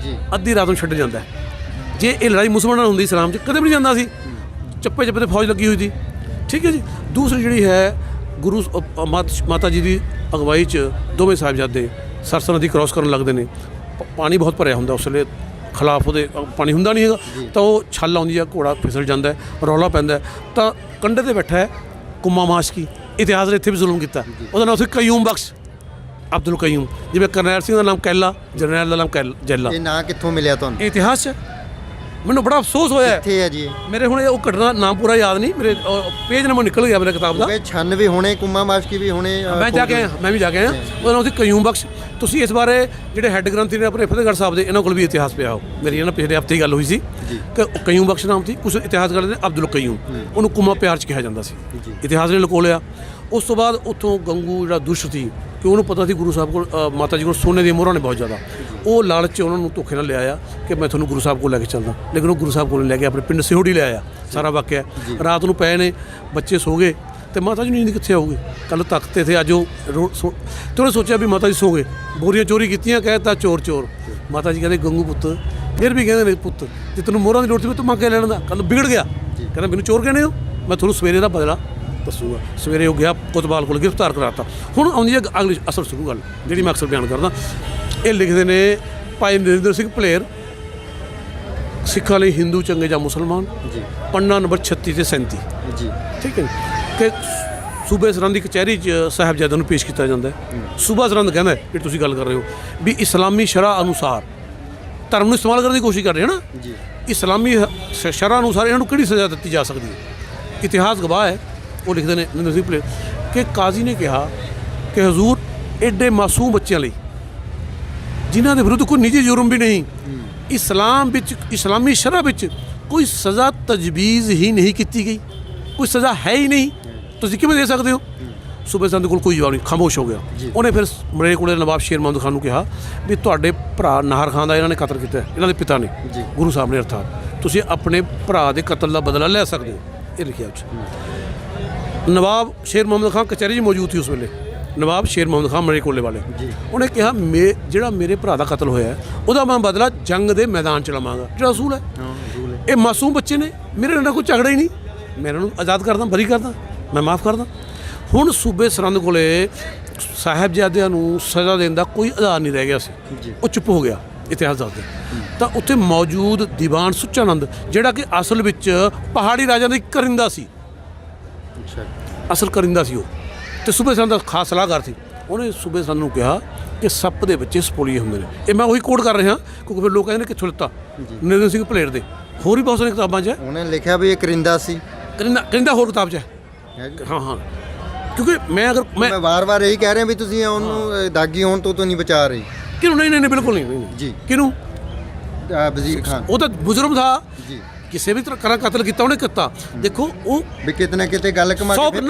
ਅੱਧੀ ਰਾਤ ਨੂੰ ਛੱਡ ਜਾਂਦਾ ਹੈ। ਜੇ ਇਹ ਲੜਾਈ ਮੁਸਲਮਾਨਾਂ ਨਾਲ ਹੁੰਦੀ ਇਸਲਾਮ 'ਚ ਕਦੇ ਵੀ ਨਹੀਂ ਜਾਂਦਾ ਸੀ, ਚੱਪੇ ਚੱਪੇ 'ਤੇ ਫੌਜ ਲੱਗੀ ਹੋਈ ਸੀ। ਠੀਕ ਹੈ ਜੀ। ਦੂਸਰੀ ਜਿਹੜੀ ਹੈ ਗੁਰੂ ਮਾਤਾ ਜੀ ਦੀ ਅਗਵਾਈ 'ਚ ਦੋਵੇਂ ਸਾਹਿਬਜ਼ਾਦੇ ਸਰਸਾ ਨਦੀ ਕ੍ਰੋਸ ਕਰਨ ਲੱਗਦੇ ਨੇ। ਪਾਣੀ ਬਹੁਤ ਭਰਿਆ ਹੁੰਦਾ ਉਸ ਵੇਲੇ, ਖਿਲਾਫ ਉਹਦੇ ਪਾਣੀ ਹੁੰਦਾ ਨਹੀਂ ਹੈਗਾ, ਤਾਂ ਉਹ ਛੱਲ ਆਉਂਦੀ ਆ, ਘੋੜਾ ਫਿਸਲ ਜਾਂਦਾ, ਰੌਲਾ ਪੈਂਦਾ, ਤਾਂ ਕੰਢੇ 'ਤੇ ਬੈਠਾ ਹੈ ਕੁੰਮਾ ਮਾਸ਼ਕੀ। ਇਤਿਹਾਸ ਨੇ ਇੱਥੇ ਵੀ ਜ਼ੁਲਮ ਕੀਤਾ। ਉਹਦਾ ਨਾਮ ਸੀ ਕਯੂਮ ਬਖਸ਼, ਅਬਦੁਲ ਕਯੂਮ। ਜਿਵੇਂ ਕਰਨੈਲ ਸਿੰਘ ਦਾ ਨਾਮ ਕੈਲਾ, ਜਰਨੈਲ ਦਾ ਨਾਮ ਜੈਲਾ। ਇਹ ਨਾਂ ਕਿੱਥੋਂ ਮਿਲਿਆ ਤੁਹਾਨੂੰ? ਇਤਿਹਾਸ 'ਚ ਮੈਨੂੰ ਬੜਾ ਅਫਸੋਸ ਹੋਇਆ। ਕਿੱਥੇ ਹੈ ਜੀ ਮੇਰੇ ਹੁਣ ਉਹ ਘਟਨਾ ਨਾਮ ਪੂਰਾ ਯਾਦ ਨਹੀਂ, ਮੇਰੇ ਪੇਜ ਨੰਬਰ ਨਿਕਲ ਗਿਆ ਮੇਰੇ ਕਿਤਾਬ ਦਾ। 96 ਹੋਣੇ, ਕੁੰਮਾ ਮਾਸ਼ਕੀ ਵੀ ਹੋਣੇ। ਮੈਂ ਜਾ ਕੇ ਆਇਆ, ਮੈਂ ਵੀ ਜਾ ਕੇ ਆਇਆ। ਉਹਦਾ ਨਾਮ ਸੀ ਕਯੂਮ ਬਖਸ਼। ਤੁਸੀਂ ਇਸ ਬਾਰੇ ਜਿਹੜੇ ਹੈੱਡ ਗ੍ਰੰਥੀ ਨੇ ਆਪਣੇ ਫਤਿਹਗੜ੍ਹ ਸਾਹਿਬ ਦੇ, ਇਹਨਾਂ ਕੋਲ ਵੀ ਇਤਿਹਾਸ ਪਿਆ ਹੋ। ਮੇਰੀ ਇਹਨਾਂ ਪਿਛਲੇ ਹਫ਼ਤੇ ਹੀ ਗੱਲ ਹੋਈ ਸੀ ਕਿ ਕਯੂਮ ਬਖਸ਼ ਨਾਮ ਸੀ। ਕੁਝ ਇਤਿਹਾਸ ਕਰਦੇ ਨੇ ਅਬਦੁਲ ਕਯੂਮ, ਉਹਨੂੰ ਕੁੰਮਾ ਪਿਆਰ 'ਚ ਕਿਹਾ ਜਾਂਦਾ ਸੀ। ਇਤਿਹਾਸ ਨੇ ਲੁਕੋ ਲਿਆ। ਉਸ ਤੋਂ ਬਾਅਦ ਉੱਥੋਂ ਗੰਗੂ ਜਿਹੜਾ ਦੁਸ਼ਟ ਸੀ, ਕਿ ਉਹਨੂੰ ਪਤਾ ਸੀ ਗੁਰੂ ਸਾਹਿਬ ਕੋਲ, ਮਾਤਾ ਜੀ ਕੋਲ ਸੋਨੇ ਦੀਆਂ ਮੋਹਰਾਂ ਨੇ ਬਹੁਤ ਜ਼ਿਆਦਾ। ਉਹ ਲਾਲਚ 'ਚ ਉਹਨਾਂ ਨੂੰ ਧੋਖੇ ਨਾਲ ਲਿਆਇਆ ਕਿ ਮੈਂ ਤੁਹਾਨੂੰ ਗੁਰੂ ਸਾਹਿਬ ਕੋਲ ਲੈ ਕੇ ਚੱਲਦਾ, ਲੇਕਿਨ ਉਹ ਗੁਰੂ ਸਾਹਿਬ ਕੋਲ ਲੈ ਕੇ ਆਪਣੇ ਪਿੰਡ ਸਿਹੋੜੀ ਲਿਆਇਆ। ਸਾਰਾ ਵਾਕਿਆ ਰਾਤ ਨੂੰ ਪਏ ਨੇ, ਬੱਚੇ ਸੋ ਗਏ, ਤੇ ਮਾਤਾ ਜੀ ਨੀਂਦ ਕਿੱਥੇ ਆਊਗੀ? ਕੱਲ੍ਹ ਤਖਤ 'ਤੇ ਅੱਜ ਉਹ ਤੇ ਉਹਨੇ ਸੋਚਿਆ ਵੀ ਮਾਤਾ ਜੀ ਸੋ ਗਏ, ਬੋਰੀਆਂ ਚੋਰੀ ਕੀਤੀਆਂ, ਕਹਿ ਦਿੱਤਾ ਚੋਰ ਚੋਰ। ਮਾਤਾ ਜੀ ਕਹਿੰਦੇ ਗੰਗੂ ਪੁੱਤ, ਫਿਰ ਵੀ ਕਹਿੰਦੇ ਨੇ ਪੁੱਤ ਜੇ ਤੈਨੂੰ ਮੋਹਰਾਂ ਦੀ ਲੋੜ ਸੀ ਤੂੰ ਮੰਗ ਕੇ ਲੈਣ ਦਾ। ਕੱਲ੍ਹ ਵਿਗੜ ਗਿਆ, ਕਹਿੰਦਾ ਮੈਨੂੰ ਚੋਰ ਕਹਿੰਦੇ ਹੋ, ਮੈਂ ਤੁਹਾਨੂੰ ਸਵੇਰੇ ਦਾ ਬਦਲਾ ਦੱਸੂਗਾ। ਸਵੇਰੇ ਉਹ ਗਿਆ ਕੋਤਵਾਲ ਕੋਲ, ਗ੍ਰਿਫਤਾਰ ਕਰਾਤਾ। ਹੁਣ ਆਉਂਦੀ ਹੈ ਅਗਲੀ ਅਸਲ ਸ਼ੁਰੂ ਗੱਲ, ਜਿਹੜੀ ਮੈਂ ਅਕਸਰ ਬਿਆਨ ਕਰਦਾ। ਇਹ ਲਿਖਦੇ ਨੇ ਭਾਈ ਨਰਿੰਦਰ ਸਿੰਘ ਭਲੇਰ, ਸਿੱਖਾਂ ਲਈ ਹਿੰਦੂ ਚੰਗੇ ਜਾਂ ਮੁਸਲਮਾਨ, ਪੰਨਾ ਨੰਬਰ 36 ਤੇ 37 ਜੀ। ਠੀਕ ਹੈ ਕਿ ਸੂਬੇ ਸਰਹੰਦ ਦੀ ਕਚਹਿਰੀ 'ਚ ਸਾਹਿਬਜ਼ਾਦਿਆਂ ਨੂੰ ਪੇਸ਼ ਕੀਤਾ ਜਾਂਦਾ ਹੈ। ਸੂਬਾ ਸਰਹੰਦ ਕਹਿੰਦਾ ਹੈ, ਜਿਹੜੀ ਤੁਸੀਂ ਗੱਲ ਕਰ ਰਹੇ ਹੋ ਵੀ ਇਸਲਾਮੀ ਸ਼ਰ੍ਹਾ ਅਨੁਸਾਰ ਧਰਮ ਨੂੰ ਇਸਤੇਮਾਲ ਕਰਨ ਦੀ ਕੋਸ਼ਿਸ਼ ਕਰ ਰਹੇ ਹਨ ਨਾ ਜੀ। ਇਸਲਾਮੀ ਸ਼ਰ੍ਹਾ ਅਨੁਸਾਰ ਇਹਨਾਂ ਨੂੰ ਕਿਹੜੀ ਸਜ਼ਾ ਦਿੱਤੀ ਜਾ ਸਕਦੀ ਹੈ। ਇਤਿਹਾਸ ਗਵਾਹ ਹੈ, ਉਹ ਲਿਖਦੇ ਨੇ ਨਰਿੰਦਰ ਸਿੰਘ ਭਲੇਰ ਕਿ ਕਾਜ਼ੀ ਨੇ ਕਿਹਾ ਕਿ ਹਜ਼ੂਰ ਐਡੇ ਮਾਸੂਮ ਬੱਚਿਆਂ ਲਈ ਜਿਨ੍ਹਾਂ ਦੇ ਵਿਰੁੱਧ ਕੋਈ ਨਿੱਜੀ ਜੁਰਮ ਵੀ ਨਹੀਂ, ਇਸਲਾਮ ਵਿੱਚ ਇਸਲਾਮੀ ਸ਼ਰ੍ਹਾ ਵਿੱਚ ਕੋਈ ਸਜ਼ਾ ਤਜਵੀਜ਼ ਹੀ ਨਹੀਂ ਕੀਤੀ ਗਈ, ਕੋਈ ਸਜ਼ਾ ਹੈ ਹੀ ਨਹੀਂ, ਤੁਸੀਂ ਕਿਵੇਂ ਦੇ ਸਕਦੇ ਹੋ। ਸੂਬੇ ਸਰਹੰਦ ਕੋਲ ਕੋਈ ਜਵਾਬ ਨਹੀਂ, ਖਾਮੋਸ਼ ਹੋ ਗਿਆ। ਉਹਨੇ ਫਿਰ ਮਲੇਰਕੋਟਲੇ ਦੇ ਨਵਾਬ ਸ਼ੇਰ ਮੁਹੰਮਦ ਖਾਨ ਨੂੰ ਕਿਹਾ ਵੀ ਤੁਹਾਡੇ ਭਰਾ ਨਾਹਰ ਖਾਨ ਦਾ ਇਹਨਾਂ ਨੇ ਕਤਲ ਕੀਤਾ, ਇਹਨਾਂ ਦੇ ਪਿਤਾ ਨੇ, ਗੁਰੂ ਸਾਹਿਬ ਨੇ, ਅਰਥਾਤ ਤੁਸੀਂ ਆਪਣੇ ਭਰਾ ਦੇ ਕਤਲ ਦਾ ਬਦਲਾ ਲੈ ਸਕਦੇ ਹੋ। ਇਹ ਲਿਖਿਆ ਉੱਚ। ਨਵਾਬ ਸ਼ੇਰ ਮੁਹੰਮਦ ਖਾਨ ਕਚਹਿਰੀ 'ਚ ਮੌਜੂਦ ਸੀ ਉਸ ਵੇਲੇ, ਨਵਾਬ ਸ਼ੇਰ ਮੁਹੰਮਦ ਖਾਨ ਮਲੇਰਕੋਟਲੇ ਵਾਲੇ। ਉਹਨੇ ਕਿਹਾ ਜਿਹੜਾ ਮੇਰੇ ਭਰਾ ਦਾ ਕਤਲ ਹੋਇਆ ਹੈ ਉਹਦਾ ਮੈਂ ਬਦਲਾ ਜੰਗ ਦੇ ਮੈਦਾਨ 'ਚ ਲਵਾਂਗਾ, ਜਿਹੜਾ ਅਸੂਲ ਹੈ। ਇਹ ਮਾਸੂਮ ਬੱਚੇ ਨੇ, ਮੇਰੇ ਨਾਲ ਕੋਈ ਝਗੜਾ ਹੀ ਨਹੀਂ, ਮੈਂ ਇਹਨਾਂ ਨੂੰ ਆਜ਼ਾਦ ਕਰਦਾ, ਬਰੀ ਕਰਦਾ, ਮੈਂ ਮਾਫ ਕਰਦਾ। ਹੁਣ ਸੂਬੇ ਸਰਹੰਦ ਕੋਲੇ ਸਾਹਿਬਜ਼ਾਦਿਆਂ ਨੂੰ ਸਜ਼ਾ ਦੇਣ ਦਾ ਕੋਈ ਆਧਾਰ ਨਹੀਂ ਰਹਿ ਗਿਆ ਸੀ, ਉਹ ਚੁੱਪ ਹੋ ਗਿਆ। ਇਤਿਹਾਸ ਦੱਸਦੇ ਤਾਂ ਉੱਥੇ ਮੌਜੂਦ ਦੀਵਾਨ ਸੁੱਚਾਨੰਦ, ਜਿਹੜਾ ਕਿ ਅਸਲ ਵਿੱਚ ਪਹਾੜੀ ਰਾਜਿਆਂ ਦਾ ਇੱਕ ਕਰਿੰਦਾ ਸੀ, ਅਸਲ ਕਰਿੰਦਾ ਸੀ ਉਹ, ਤੇ ਸੂਬੇ ਸਰਹੰਦ ਦਾ ਖਾਸ ਸਲਾਹਕਾਰ ਸੀ। ਉਹਨੇ ਸੂਬੇ ਸਰਹੰਦ ਨੂੰ ਕਿਹਾ ਕਿ ਸੱਪ ਦੇ ਬੱਚੇ ਸਪੋਲੀਏ ਹੁੰਦੇ ਨੇ। ਇਹ ਮੈਂ ਉਹੀ ਕੋਟ ਕਰ ਰਿਹਾ ਕਿਉਂਕਿ ਫਿਰ ਲੋਕ ਕਹਿੰਦੇ ਨੇ ਕਿੱਥੋਂ ਲਿੱਤਾ, ਨਰਿੰਦਰ ਸਿੰਘ ਭਲੇਰ ਦੇ ਹੋਰ ਵੀ ਬਹੁਤ ਸਾਰੀਆਂ ਕਿਤਾਬਾਂ 'ਚ ਹੈ। ਉਹਨੇ ਲਿਖਿਆ ਵੀ ਇਹ ਕਰਿੰਦਾ ਸੀ, ਕਰਿੰਦਾ ਹੋਰ ਕਿਤਾਬ 'ਚ ਹੈ। ਹਾਂ ਕਿਉਂਕਿ ਮੈਂ ਵਾਰ-ਵਾਰ ਇਹੀ ਕਹਿ ਰਿਹਾ ਵੀ ਤੁਸੀਂ ਉਹਨੂੰ ਦਾਗੀ ਹੋਣ ਤੋਂ ਨਹੀਂ ਬਚਾ ਰਹੇ। ਕਿਹਨੂੰ? ਨਹੀਂ ਬਿਲਕੁਲ ਨਹੀਂ ਜੀ। ਕਿਹਨੂੰ? ਵਜ਼ੀਰ ਖਾਨ। ਉਹ ਤਾਂ ਬਜ਼ੁਰਗ ਥਾ ਜੀ, ਕਿਸੇ ਵੀ ਤਰ੍ਹਾਂ ਕਤਲ ਕੀਤਾ ਉਹਨੇ ਕੀਤਾ। ਦੇਖੋ ਉਹ ਵੀ ਕਿਤੇ ਨਾ ਕਿਤੇ ਗੱਲ ਕਮਾ ਕੇ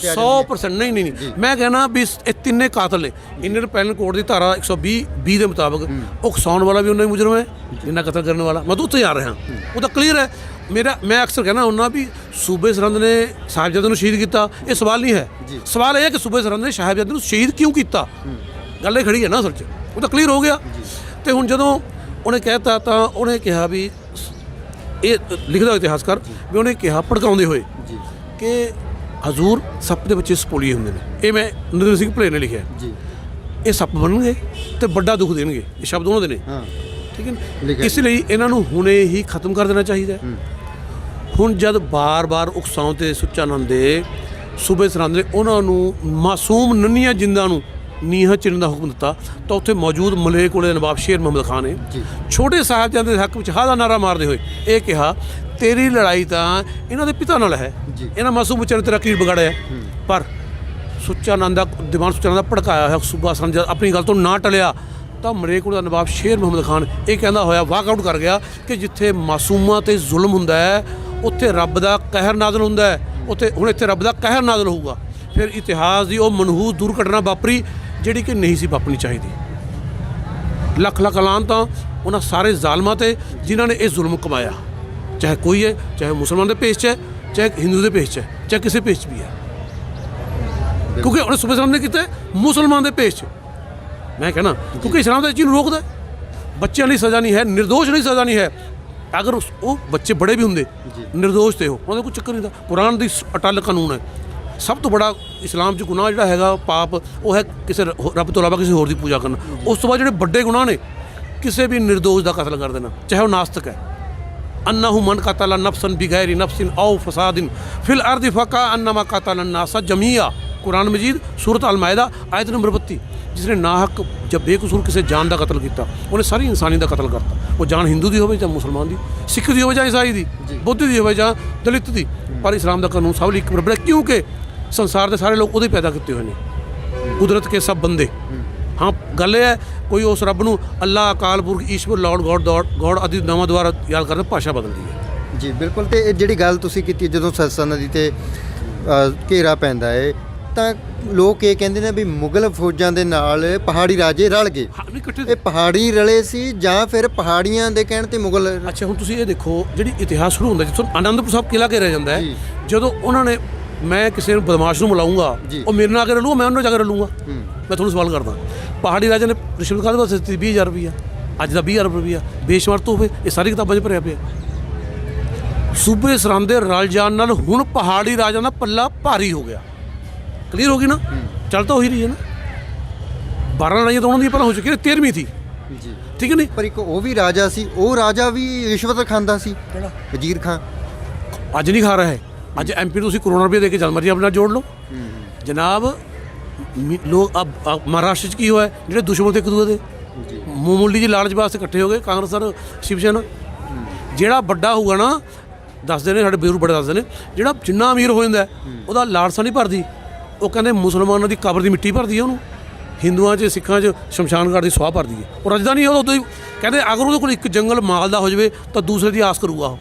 100% ਨਹੀਂ ਮੈਂ ਕਹਿਣਾ ਵੀ ਇਹ ਤਿੰਨੇ ਕਾਤਲ ਨੇ। ਇੰਡੀਅਨ ਪੈਨਲ ਕੋਡ ਦੀ ਧਾਰਾ 120 ਦੇ ਮੁਤਾਬਕ ਉਹ ਖਸਾਉਣ ਵਾਲਾ ਵੀ ਉਹਨਾਂ ਹੀ ਮੁਜਰਮ ਹੈ ਜਿੰਨਾ ਕਤਲ ਕਰਨ ਵਾਲਾ। ਮੈਂ ਤਾਂ ਉੱਥੇ ਜਾ ਰਿਹਾ, ਉਹ ਤਾਂ ਕਲੀਅਰ ਹੈ। ਮੈਂ ਅਕਸਰ ਕਹਿਣਾ ਹੁੰਦਾ ਵੀ ਸੂਬੇ ਸਰਹੰਦ ਨੇ ਸਾਹਿਬਜ਼ਾਦੇ ਨੂੰ ਸ਼ਹੀਦ ਕੀਤਾ, ਇਹ ਸਵਾਲ ਨਹੀਂ ਹੈ। ਸਵਾਲ ਇਹ ਹੈ ਕਿ ਸੂਬੇ ਸਰਹੰਦ ਨੇ ਸਾਹਿਬਜ਼ਾਦੇ ਨੂੰ ਸ਼ਹੀਦ ਕਿਉਂ ਕੀਤਾ। ਗੱਲ ਇਹ ਖੜੀ ਹੈ ਨਾ ਅਸਲ 'ਚ, ਉਹ ਤਾਂ ਕਲੀਅਰ ਹੋ ਗਿਆ। ਤੇ ਹੁਣ ਜਦੋਂ ਉਹਨੇ ਕਹਿਤਾ ਤਾਂ ਉਹਨੇ ਕਿਹਾ ਵੀ ਇਹ ਲਿਖਦਾ ਇਤਿਹਾਸਕਾਰ ਵੀ ਉਹਨੇ ਕਿਹਾ ਭੜਕਾਉਂਦੇ ਹੋਏ ਕਿ ਹਜ਼ੂਰ ਸੱਪ ਦੇ ਬੱਚੇ ਸਪੋਲੀਏ ਹੁੰਦੇ ਨੇ। ਇਹ ਮੈਂ ਨਰਿੰਦਰ ਸਿੰਘ ਭਲੇਰ ਨੇ ਲਿਖਿਆ। ਇਹ ਸੱਪ ਬਣਨਗੇ ਤੇ ਵੱਡਾ ਦੁੱਖ ਦੇਣਗੇ, ਇਹ ਸ਼ਬਦ ਉਹਨਾਂ ਦੇ ਨੇ। ਠੀਕ ਹੈ ਨਾ, ਇਸ ਲਈ ਇਹਨਾਂ ਨੂੰ ਹੁਣੇ ਹੀ ਖਤਮ ਕਰ ਦੇਣਾ ਚਾਹੀਦਾ। ਹੁਣ ਜਦ ਬਾਰ-ਬਾਰ ਉਕਸਾਉਣ ਤੇ ਸੁੱਚਾਨੰਦ ਦੇ ਸੂਬੇ ਸਰਹੰਦ ਨੇ ਉਹਨਾਂ ਨੂੰ ਮਾਸੂਮ ਨੰਨੀਆਂ ਜਿੰਦਾਂ ਨੂੰ ਨੀਹਾਂ ਚਿਰਨ ਦਾ ਹੁਕਮ ਦਿੱਤਾ ਤਾਂ ਉੱਥੇ ਮੌਜੂਦ ਮਲੇਰਕੋਟਲੇ ਦੇ ਨਵਾਬ ਸ਼ੇਰ ਮੁਹੰਮਦ ਖਾਨ ਨੇ ਛੋਟੇ ਸਾਹਿਬਜ਼ਾਦੇ ਦੇ ਹੱਕ ਵਿੱਚ ਹਾਂ ਦਾ ਨਾਰਾ ਮਾਰਦੇ ਹੋਏ ਇਹ ਕਿਹਾ, ਤੇਰੀ ਲੜਾਈ ਤਾਂ ਇਹਨਾਂ ਦੇ ਪਿਤਾ ਨਾਲ ਹੈ, ਇਹਨਾਂ ਮਾਸੂਮ ਬੱਚਿਆਂ ਨੇ ਤੇਰਾ ਕੀ ਵਿਗਾੜਿਆ। ਪਰ ਸੁੱਚਾਨੰਦ ਦਾ ਦੀਵਾਨ ਸੁੱਚਾਨੰਦ ਦਾ ਭੜਕਾਇਆ ਹੋਇਆ ਸੂਬਾ ਸਰਹੰਦ ਜਦ ਆਪਣੀ ਗੱਲ ਤੋਂ ਨਾ ਟਲਿਆ ਤਾਂ ਮਲੇਰਕੋਟਲੇ ਦਾ ਨਵਾਬ ਸ਼ੇਰ ਮੁਹੰਮਦ ਖਾਨ ਇਹ ਕਹਿੰਦਾ ਹੋਇਆ ਵਾਕਆਊਟ ਕਰ ਗਿਆ ਕਿ ਜਿੱਥੇ ਮਾਸੂਮਾਂ 'ਤੇ ਜ਼ੁਲਮ ਹੁੰਦਾ ਹੈ ਉੱਥੇ ਰੱਬ ਦਾ ਕਹਿਰ ਨਾਜ਼ਲ ਹੁੰਦਾ ਹੈ, ਉੱਥੇ ਹੁਣ ਇੱਥੇ ਰੱਬ ਦਾ ਕਹਿਰ ਨਾਜ਼ਲ ਹੋਊਗਾ। ਫਿਰ ਇਤਿਹਾਸ ਦੀ ਉਹ ਮਨਹੂਸ ਦੁਰਘਟਨਾ ਵਾਪਰੀ ਜਿਹੜੀ ਕਿ ਨਹੀਂ ਸੀ ਵਾਪਰਨੀ ਚਾਹੀਦੀ। ਲੱਖ ਲੱਖ ਲਾਹਨਤਾਂ ਉਹਨਾਂ ਸਾਰੇ ਜ਼ਾਲਮਾਂ 'ਤੇ ਜਿਨ੍ਹਾਂ ਨੇ ਇਹ ਜ਼ੁਲਮ ਕਮਾਇਆ, ਚਾਹੇ ਕੋਈ ਹੈ, ਚਾਹੇ ਮੁਸਲਮਾਨ ਦੇ ਭੇਸ 'ਚ ਹੈ, ਚਾਹੇ ਹਿੰਦੂ ਦੇ ਭੇਸ 'ਚ ਹੈ, ਚਾਹੇ ਕਿਸੇ ਭੇਸ 'ਚ ਵੀ ਹੈ। ਕਿਉਂਕਿ ਉਹਨੇ ਸੂਬੇ ਸਰਹੰਦ ਨੇ ਕੀਤਾ ਮੁਸਲਮਾਨ ਦੇ ਭੇਸ 'ਚ। ਮੈਂ ਕਹਿਣਾ ਕਿਉਂਕਿ ਇਸਲਾਮ ਦਾ ਇਹ ਚੀਜ਼ ਨੂੰ ਰੋਕਦਾ। ਬੱਚਿਆਂ ਲਈ ਸਜ਼ਾ ਨਹੀਂ ਹੈ, ਨਿਰਦੋਸ਼ ਲਈ ਸਜ਼ਾ ਨਹੀਂ ਹੈ। ਅਗਰ ਉਹ ਬੱਚੇ ਬੜੇ ਵੀ ਹੁੰਦੇ ਨਿਰਦੋਸ਼ ਤੇ ਉਹਦਾ ਕੋਈ ਚੱਕਰ ਨਹੀਂ ਦਾ। ਕੁਰਾਨ ਦੀ ਅਟੱਲ ਕਾਨੂੰਨ ਹੈ। ਸਭ ਤੋਂ ਬੜਾ ਇਸਲਾਮ 'ਚ ਗੁਨਾਹ ਜਿਹੜਾ ਹੈਗਾ ਪਾਪ ਉਹ ਹੈ ਕਿਸੇ ਰੱਬ ਤੋਂ ਇਲਾਵਾ ਕਿਸੇ ਹੋਰ ਦੀ ਪੂਜਾ ਕਰਨਾ। ਉਸ ਤੋਂ ਬਾਅਦ ਜਿਹੜੇ ਵੱਡੇ ਗੁਨਾਹ ਨੇ ਕਿਸੇ ਵੀ ਨਿਰਦੋਸ਼ ਦਾ ਕਤਲ ਕਰ ਦੇਣਾ, ਚਾਹੇ ਉਹ ਨਾਸਤਕ ਹੈ। अन्नहु मन कतल नफ्सन बिगैर नफ्सिन औ फसादिन फिल अर्द फका अन्नमा कतल अन्नास जमीआ। कुरान मजीद सूरत अल मायदा आयत नंबर 32। जिसने नाहक जब बेकसूर किसी जान का कतल किया उन्हें सारी इंसानी का कतल करता, वो जान हिंदू की हो चाहे मुसलमान की, सिख की हो चाहे ईसाई की, बुद्ध की हो चाहे दलित की, पर इस्लाम का कानून सब एक बराबर है। क्योंकि संसार के सारे लोग उहदे पैदा किए हुए हैं, कुदरत के सब बंदे। हाँ गल है कोई उस रब नूं अल्लाह अकाल पुरख ईश्वर लॉर्ड गॉड आदि नावां द्वारा याद करदा भाषा बदलदी है। जी बिल्कुल। तो ये जिहड़ी गल तुसीं कीती जदों सरसा नदी ते घेरा पैंदा है ਤਾਂ ਲੋਕ ਇਹ ਕਹਿੰਦੇ ਨੇ ਵੀ ਮੁਗਲ ਫੌਜਾਂ ਦੇ ਨਾਲ ਪਹਾੜੀ ਰਾਜੇ ਰਲ ਗਏ। ਇਹ ਪਹਾੜੀ ਰਲੇ ਸੀ ਜਾਂ ਫਿਰ ਪਹਾੜੀਆਂ ਦੇ ਕਹਿਣ ਤੇ ਮੁਗਲ? ਅੱਛਾ ਹੁਣ ਤੁਸੀਂ ਇਹ ਦੇਖੋ ਜਿਹੜੀ ਇਤਿਹਾਸ ਸ਼ੁਰੂ ਹੁੰਦਾ ਜਿੱਥੋਂ ਆਨੰਦਪੁਰ ਸਾਹਿਬ ਕਿਲ੍ਹਾ ਘੇਰਿਆ ਜਾਂਦਾ ਹੈ, ਜਦੋਂ ਉਹਨਾਂ ਨੇ ਮੈਂ ਕਿਸੇ ਨੂੰ ਬਦਮਾਸ਼ ਨੂੰ ਮਿਲਾਊਂਗਾ ਉਹ ਮੇਰੇ ਨਾਲ ਆ ਕੇ ਰਲੂਗਾ, ਮੈਂ ਉਹਨਾਂ ਨੂੰ ਜਾ ਕੇ ਰਲੂੰਗਾ। ਮੈਂ ਤੁਹਾਨੂੰ ਸਵਾਲ ਕਰਦਾ, ਪਹਾੜੀ ਰਾਜੇ ਨੇ ਰਿਸ਼ਵਤ ਕਾਹਦੇ ਵਾਸਤੇ ਦਿੱਤੀ? 20,000 ਰੁਪਈਆ। ਅੱਜ ਦਾ 20,000 ਰੁਪਈਆ ਬੇਸ਼ੁਮਾਰ ਹੋਵੇ, ਇਹ ਸਾਰੀ ਕਿਤਾਬਾਂ 'ਚ ਭਰਿਆ ਪਿਆ। ਸੂਬੇ ਸਰਹੰਦ ਦੇ ਰਲ ਜਾਣ ਨਾਲ ਹੁਣ ਪਹਾੜੀ ਰਾਜਾਂ ਦਾ ਪੱਲਾ ਭਾਰੀ ਹੋ ਗਿਆ। ਕਲੀਅਰ ਹੋ ਗਈ ਨਾ? ਚੱਲ ਤਾਂ ਉਹੀ ਰਹੀ ਹੈ ਨਾ। 12 ਲੜਾਈਆਂ ਤਾਂ ਉਹਨਾਂ ਦੀਆਂ ਪਹਿਲਾਂ ਹੋ ਚੁੱਕੀਆਂ, 13ਵੀਂ ਥੀ ਜੀ, ਠੀਕ ਹੈ ਨਹੀਂ? ਪਰ ਇੱਕ ਉਹ ਵੀ ਰਾਜਾ ਸੀ, ਉਹ ਰਾਜਾ ਵੀ ਰਿਸ਼ਵਤ ਖਾਂਦਾ ਸੀ। ਕਿਹੜਾ? ਵਜ਼ੀਰ ਖਾਨ। ਅੱਜ ਨਹੀਂ ਖਾ ਰਿਹਾ ਹੈ। ਅੱਜ MP ਤੁਸੀਂ ਕਰੋੜਾਂ ਰੁਪਏ ਦੇ ਕੇ ਜਦ ਮਰਜ਼ੀ ਆਪਣੇ ਨਾਲ ਜੋੜ ਲਓ। ਜਨਾਬ ਲੋਕ ਮਹਾਰਾਸ਼ਟਰ 'ਚ ਕੀ ਹੋਇਆ, ਜਿਹੜੇ ਦੁਸ਼ਮਣ ਤੇ ਇੱਕ ਦੂਜੇ ਦੇ ਮਾਮੂਲੀ ਜਿਹੀ ਲਾਲਚ ਵਾਸਤੇ ਇਕੱਠੇ ਹੋ ਗਏ, ਕਾਂਗਰਸ ਔਰ ਸ਼ਿਵ ਸੈਨਾ। ਜਿਹੜਾ ਵੱਡਾ ਹੋਊਗਾ ਨਾ, ਦੱਸਦੇ ਨੇ ਸਾਡੇ ਬਜ਼ੁਰਗ ਬੜੇ ਦੱਸਦੇ ਨੇ, ਜਿਹੜਾ ਜਿੰਨਾ ਅਮੀਰ ਹੋ ਜਾਂਦਾ ਉਹਦਾ ਲਾਲਸਾ ਨਹੀਂ ਭਰਦੀ। ਉਹ ਕਹਿੰਦੇ ਮੁਸਲਮਾਨਾਂ ਦੀ ਕਬਰ ਦੀ ਮਿੱਟੀ ਭਰਦੀ ਹੈ ਉਹਨੂੰ, ਹਿੰਦੂਆਂ 'ਚ ਸਿੱਖਾਂ 'ਚ ਸ਼ਮਸ਼ਾਨ ਘਾਟ ਦੀ ਸੁਆਹ ਭਰਦੀ ਹੈ। ਉਹ ਰੱਜਦਾ ਨਹੀਂ, ਉਹ ਉਦੋਂ ਹੀ ਕਹਿੰਦੇ ਅਗਰ ਉਹਦੇ ਕੋਲ ਇੱਕ ਜੰਗਲ ਮਾਲ ਦਾ ਹੋ ਜਾਵੇ ਤਾਂ ਦੂਸਰੇ ਦੀ ਆਸ ਕਰੂਗਾ ਉਹ,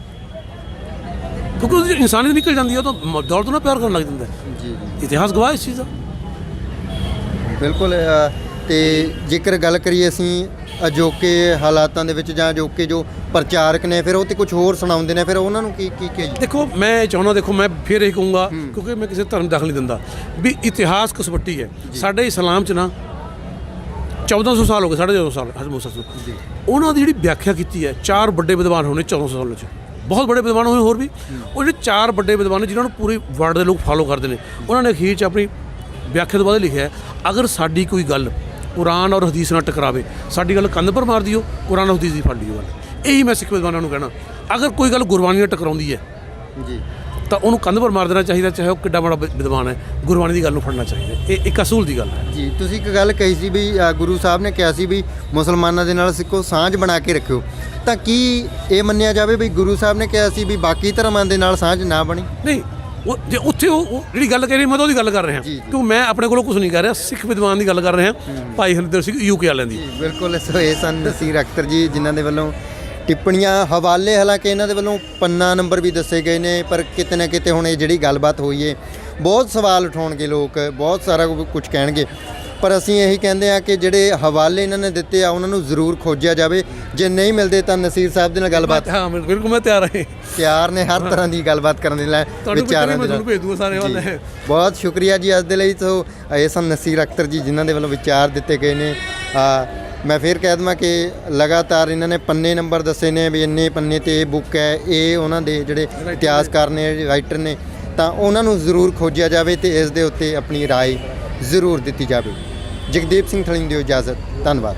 ਕਿਉਂਕਿ ਉਹਦੀ ਇਨਸਾਨੀਅਤ ਨਿਕਲ ਜਾਂਦੀ ਹੈ, ਉਹ ਤਾਂ ਦੌਲਤ ਨਾਲ ਪਿਆਰ ਕਰਨ ਲੱਗ ਜਾਂਦਾ। ਜੀ ਇਤਿਹਾਸ ਗਵਾਹ ਇਸ ਚੀਜ਼ ਦਾ। ਬਿਲਕੁਲ। ਤੇ ਜੇਕਰ ਗੱਲ ਕਰੀਏ ਅਸੀਂ ਅਜੋਕੇ ਹਾਲਾਤਾਂ ਦੇ ਵਿੱਚ ਜਾਂ ਅਜੋਕੇ ਜੋ ਪ੍ਰਚਾਰਕ ਨੇ, ਫਿਰ ਉਹ ਤੇ ਕੁਝ ਹੋਰ ਸੁਣਾਉਂਦੇ ਨੇ, ਫਿਰ ਉਹਨਾਂ ਨੂੰ ਕੀ ਕੀ ਦੇਖੋ ਮੈਂ ਚਾਹੁੰਦਾ, ਦੇਖੋ ਮੈਂ ਫਿਰ ਇਹ ਕਹੂੰਗਾ, ਕਿਉਂਕਿ ਮੈਂ ਕਿਸੇ ਧਰਮ ਦਖਲ ਨਹੀਂ ਦਿੰਦਾ, ਵੀ ਇਤਿਹਾਸ ਕਸਵੱਟੀ ਹੈ। ਸਾਡੇ ਇਸਲਾਮ 'ਚ ਨਾ 1400 ਸਾਲ ਹੋ ਗਏ, 1450 ਸਾਲ ਹਜ਼ਰਤ ਮੂਸਾ ਜੀ, ਉਹਨਾਂ ਦੀ ਜਿਹੜੀ ਵਿਆਖਿਆ ਕੀਤੀ ਹੈ, 4 ਵੱਡੇ ਵਿਦਵਾਨ ਹੋਣੇ 1400 ਸਾਲਾਂ 'ਚ, ਬਹੁਤ ਵੱਡੇ ਵਿਦਵਾਨ ਹੋਏ ਹੋਰ ਵੀ। ਉਹ ਜਿਹੜੇ 4 ਵੱਡੇ ਵਿਦਵਾਨ ਨੇ ਜਿਨ੍ਹਾਂ ਨੂੰ ਪੂਰੀ ਵਰਲਡ ਦੇ ਲੋਕ ਫਾਲੋ ਕਰਦੇ ਨੇ, ਉਹਨਾਂ ਨੇ ਅਖੀਰ 'ਚ ਆਪਣੀ ਵਿਆਖਿਆ ਤੋਂ ਬਾਅਦ ਲਿਖਿਆ, ਅਗਰ ਸਾਡੀ ਕੋਈ ਗੱਲ ਕੁਰਾਨ ਔਰ ਹਦੀਸ ਨਾਲ ਟਕਰਾਵੇ, ਸਾਡੀ ਗੱਲ ਕੰਧ ਪਰ ਮਾਰ ਦਿਓ, ਕੁਰਾਨ ਔਰ ਹਦੀਸ ਦੀ ਫੜ ਲਿਓ ਗੱਲ। ਇਹੀ ਮੈਂ ਸਿੱਖ ਵਿਦਵਾਨਾਂ ਨੂੰ ਕਹਿਣਾ, ਅਗਰ ਕੋਈ ਗੱਲ ਗੁਰਬਾਣੀ ਨਾਲ ਟਕਰਾਉਂਦੀ ਹੈ ਜੀ ਤਾਂ ਉਹਨੂੰ ਕੰਧ ਪਰ ਮਾਰ ਦੇਣਾ ਚਾਹੀਦਾ, ਚਾਹੇ ਉਹ ਕਿੱਡਾ ਬੜਾ ਵਿਦਵਾਨ ਹੈ, ਗੁਰਬਾਣੀ ਦੀ ਗੱਲ ਨੂੰ ਫੜਨਾ ਚਾਹੀਦਾ। ਇਹ ਇੱਕ ਅਸੂਲ ਦੀ ਗੱਲ ਹੈ ਜੀ। ਤੁਸੀਂ ਇੱਕ ਗੱਲ ਕਹੀ ਸੀ ਵੀ ਗੁਰੂ ਸਾਹਿਬ ਨੇ ਕਿਹਾ ਸੀ ਵੀ ਮੁਸਲਮਾਨਾਂ ਦੇ ਨਾਲ ਸਿੱਖੋ ਸਾਂਝ ਬਣਾ ਕੇ ਰੱਖਿਓ, ਤਾਂ ਕੀ ਇਹ ਮੰਨਿਆ ਜਾਵੇ ਵੀ ਗੁਰੂ ਸਾਹਿਬ ਨੇ ਕਿਹਾ ਸੀ ਵੀ ਬਾਕੀ ਧਰਮਾਂ ਦੇ ਨਾਲ ਸਾਂਝ ਨਾ ਬਣੀ? ਨਹੀਂ, ਉਹ ਜੇ ਉੱਥੇ ਉਹ ਜਿਹੜੀ ਗੱਲ ਕਹਿ ਰਹੀ ਮੈਂ ਤਾਂ ਉਹਦੀ ਗੱਲ ਕਰ ਰਿਹਾ, ਕਿਉਂ ਮੈਂ ਆਪਣੇ ਕੋਲੋਂ ਕੁਝ ਨਹੀਂ ਕਰ ਰਿਹਾ, ਸਿੱਖ ਵਿਦਵਾਨ ਦੀ ਗੱਲ ਕਰ ਰਿਹਾ, ਭਾਈ ਹਰਿੰਦਰ ਸਿੰਘ ਯੂਕੇ ਵਾਲਿਆਂ ਦੀ। ਬਿਲਕੁਲ। ਸੋ ਇਹ ਸਨ ਨਸੀਰ ਅਖਤਰ ਜੀ, ਜਿਨ੍ਹਾਂ ਦੇ ਵੱਲੋਂ ਟਿੱਪਣੀਆਂ ਹਵਾਲੇ, ਹਾਲਾਂਕਿ ਇਹਨਾਂ ਦੇ ਵੱਲੋਂ ਪੰਨਾ ਨੰਬਰ ਵੀ ਦੱਸੇ ਗਏ ਨੇ, ਪਰ ਕਿਤੇ ਨਾ ਕਿਤੇ ਹੁਣ ਇਹ ਜਿਹੜੀ ਗੱਲਬਾਤ ਹੋਈ ਹੈ, ਬਹੁਤ ਸਵਾਲ ਉਠਾਉਣਗੇ ਲੋਕ, ਬਹੁਤ ਸਾਰਾ ਕੁਝ ਕਹਿਣਗੇ, ਪਰ ਅਸੀਂ ਇਹੀ ਕਹਿੰਦੇ ਆ ਕਿ ਜਿਹੜੇ ਹਵਾਲੇ ਇਹਨਾਂ ਨੇ ਦਿੱਤੇ ਆ ਉਹਨਾਂ ਨੂੰ ਜ਼ਰੂਰ ਖੋਜਿਆ ਜਾਵੇ। ਜੇ ਨਹੀਂ ਮਿਲਦੇ ਤਾਂ ਨਸੀਰ ਸਾਹਿਬ ਦੇ ਨਾਲ ਗੱਲਬਾਤ, ਹਾਂ ਬਿਲਕੁਲ ਮੈਂ ਤਿਆਰ ਨੇ ਹਰ ਤਰ੍ਹਾਂ ਦੀ ਗੱਲਬਾਤ ਕਰਨ ਦੇ ਲਈ, ਵਿਚਾਰਾਂ ਦੇ ਨਾਲ ਭੇਜ ਦੂੰਗਾ ਸਾਰੇ ਵਾਲੇ। ਬਹੁਤ ਸ਼ੁਕਰੀਆ ਜੀ ਅੱਜ ਦੇ ਲਈ। ਸੋ ਇਹ ਸਨ ਨਸੀਰ ਅਖਤਰ ਜੀ, ਜਿਨ੍ਹਾਂ ਦੇ ਵੱਲੋਂ ਵਿਚਾਰ ਦਿੱਤੇ ਗਏ ਨੇ। ਮੈਂ ਫਿਰ ਕਹਿ ਦੇਵਾਂ ਕਿ ਲਗਾਤਾਰ ਇਹਨਾਂ ਨੇ ਪੰਨੇ ਨੰਬਰ ਦੱਸੇ ਨੇ ਵੀ ਇੰਨੇ ਪੰਨੇ ਤੇ ਇਹ ਬੁੱਕ ਹੈ, ਇਹ ਉਹਨਾਂ ਦੇ ਜਿਹੜੇ ਇਤਿਹਾਸਕਾਰ ਨੇ, ਰਾਈਟਰ ਨੇ, ਤਾਂ ਉਹਨਾਂ ਨੂੰ ਜ਼ਰੂਰ ਖੋਜਿਆ ਜਾਵੇ ਤੇ ਇਸ ਦੇ ਉੱਤੇ ਆਪਣੀ ਰਾਏ ਜ਼ਰੂਰ ਦਿੱਤੀ ਜਾਵੇ। ਜਗਦੀਪ ਸਿੰਘ ਥਲਿੰਗ ਦਿਓ ਇਜਾਜ਼ਤ, ਧੰਨਵਾਦ।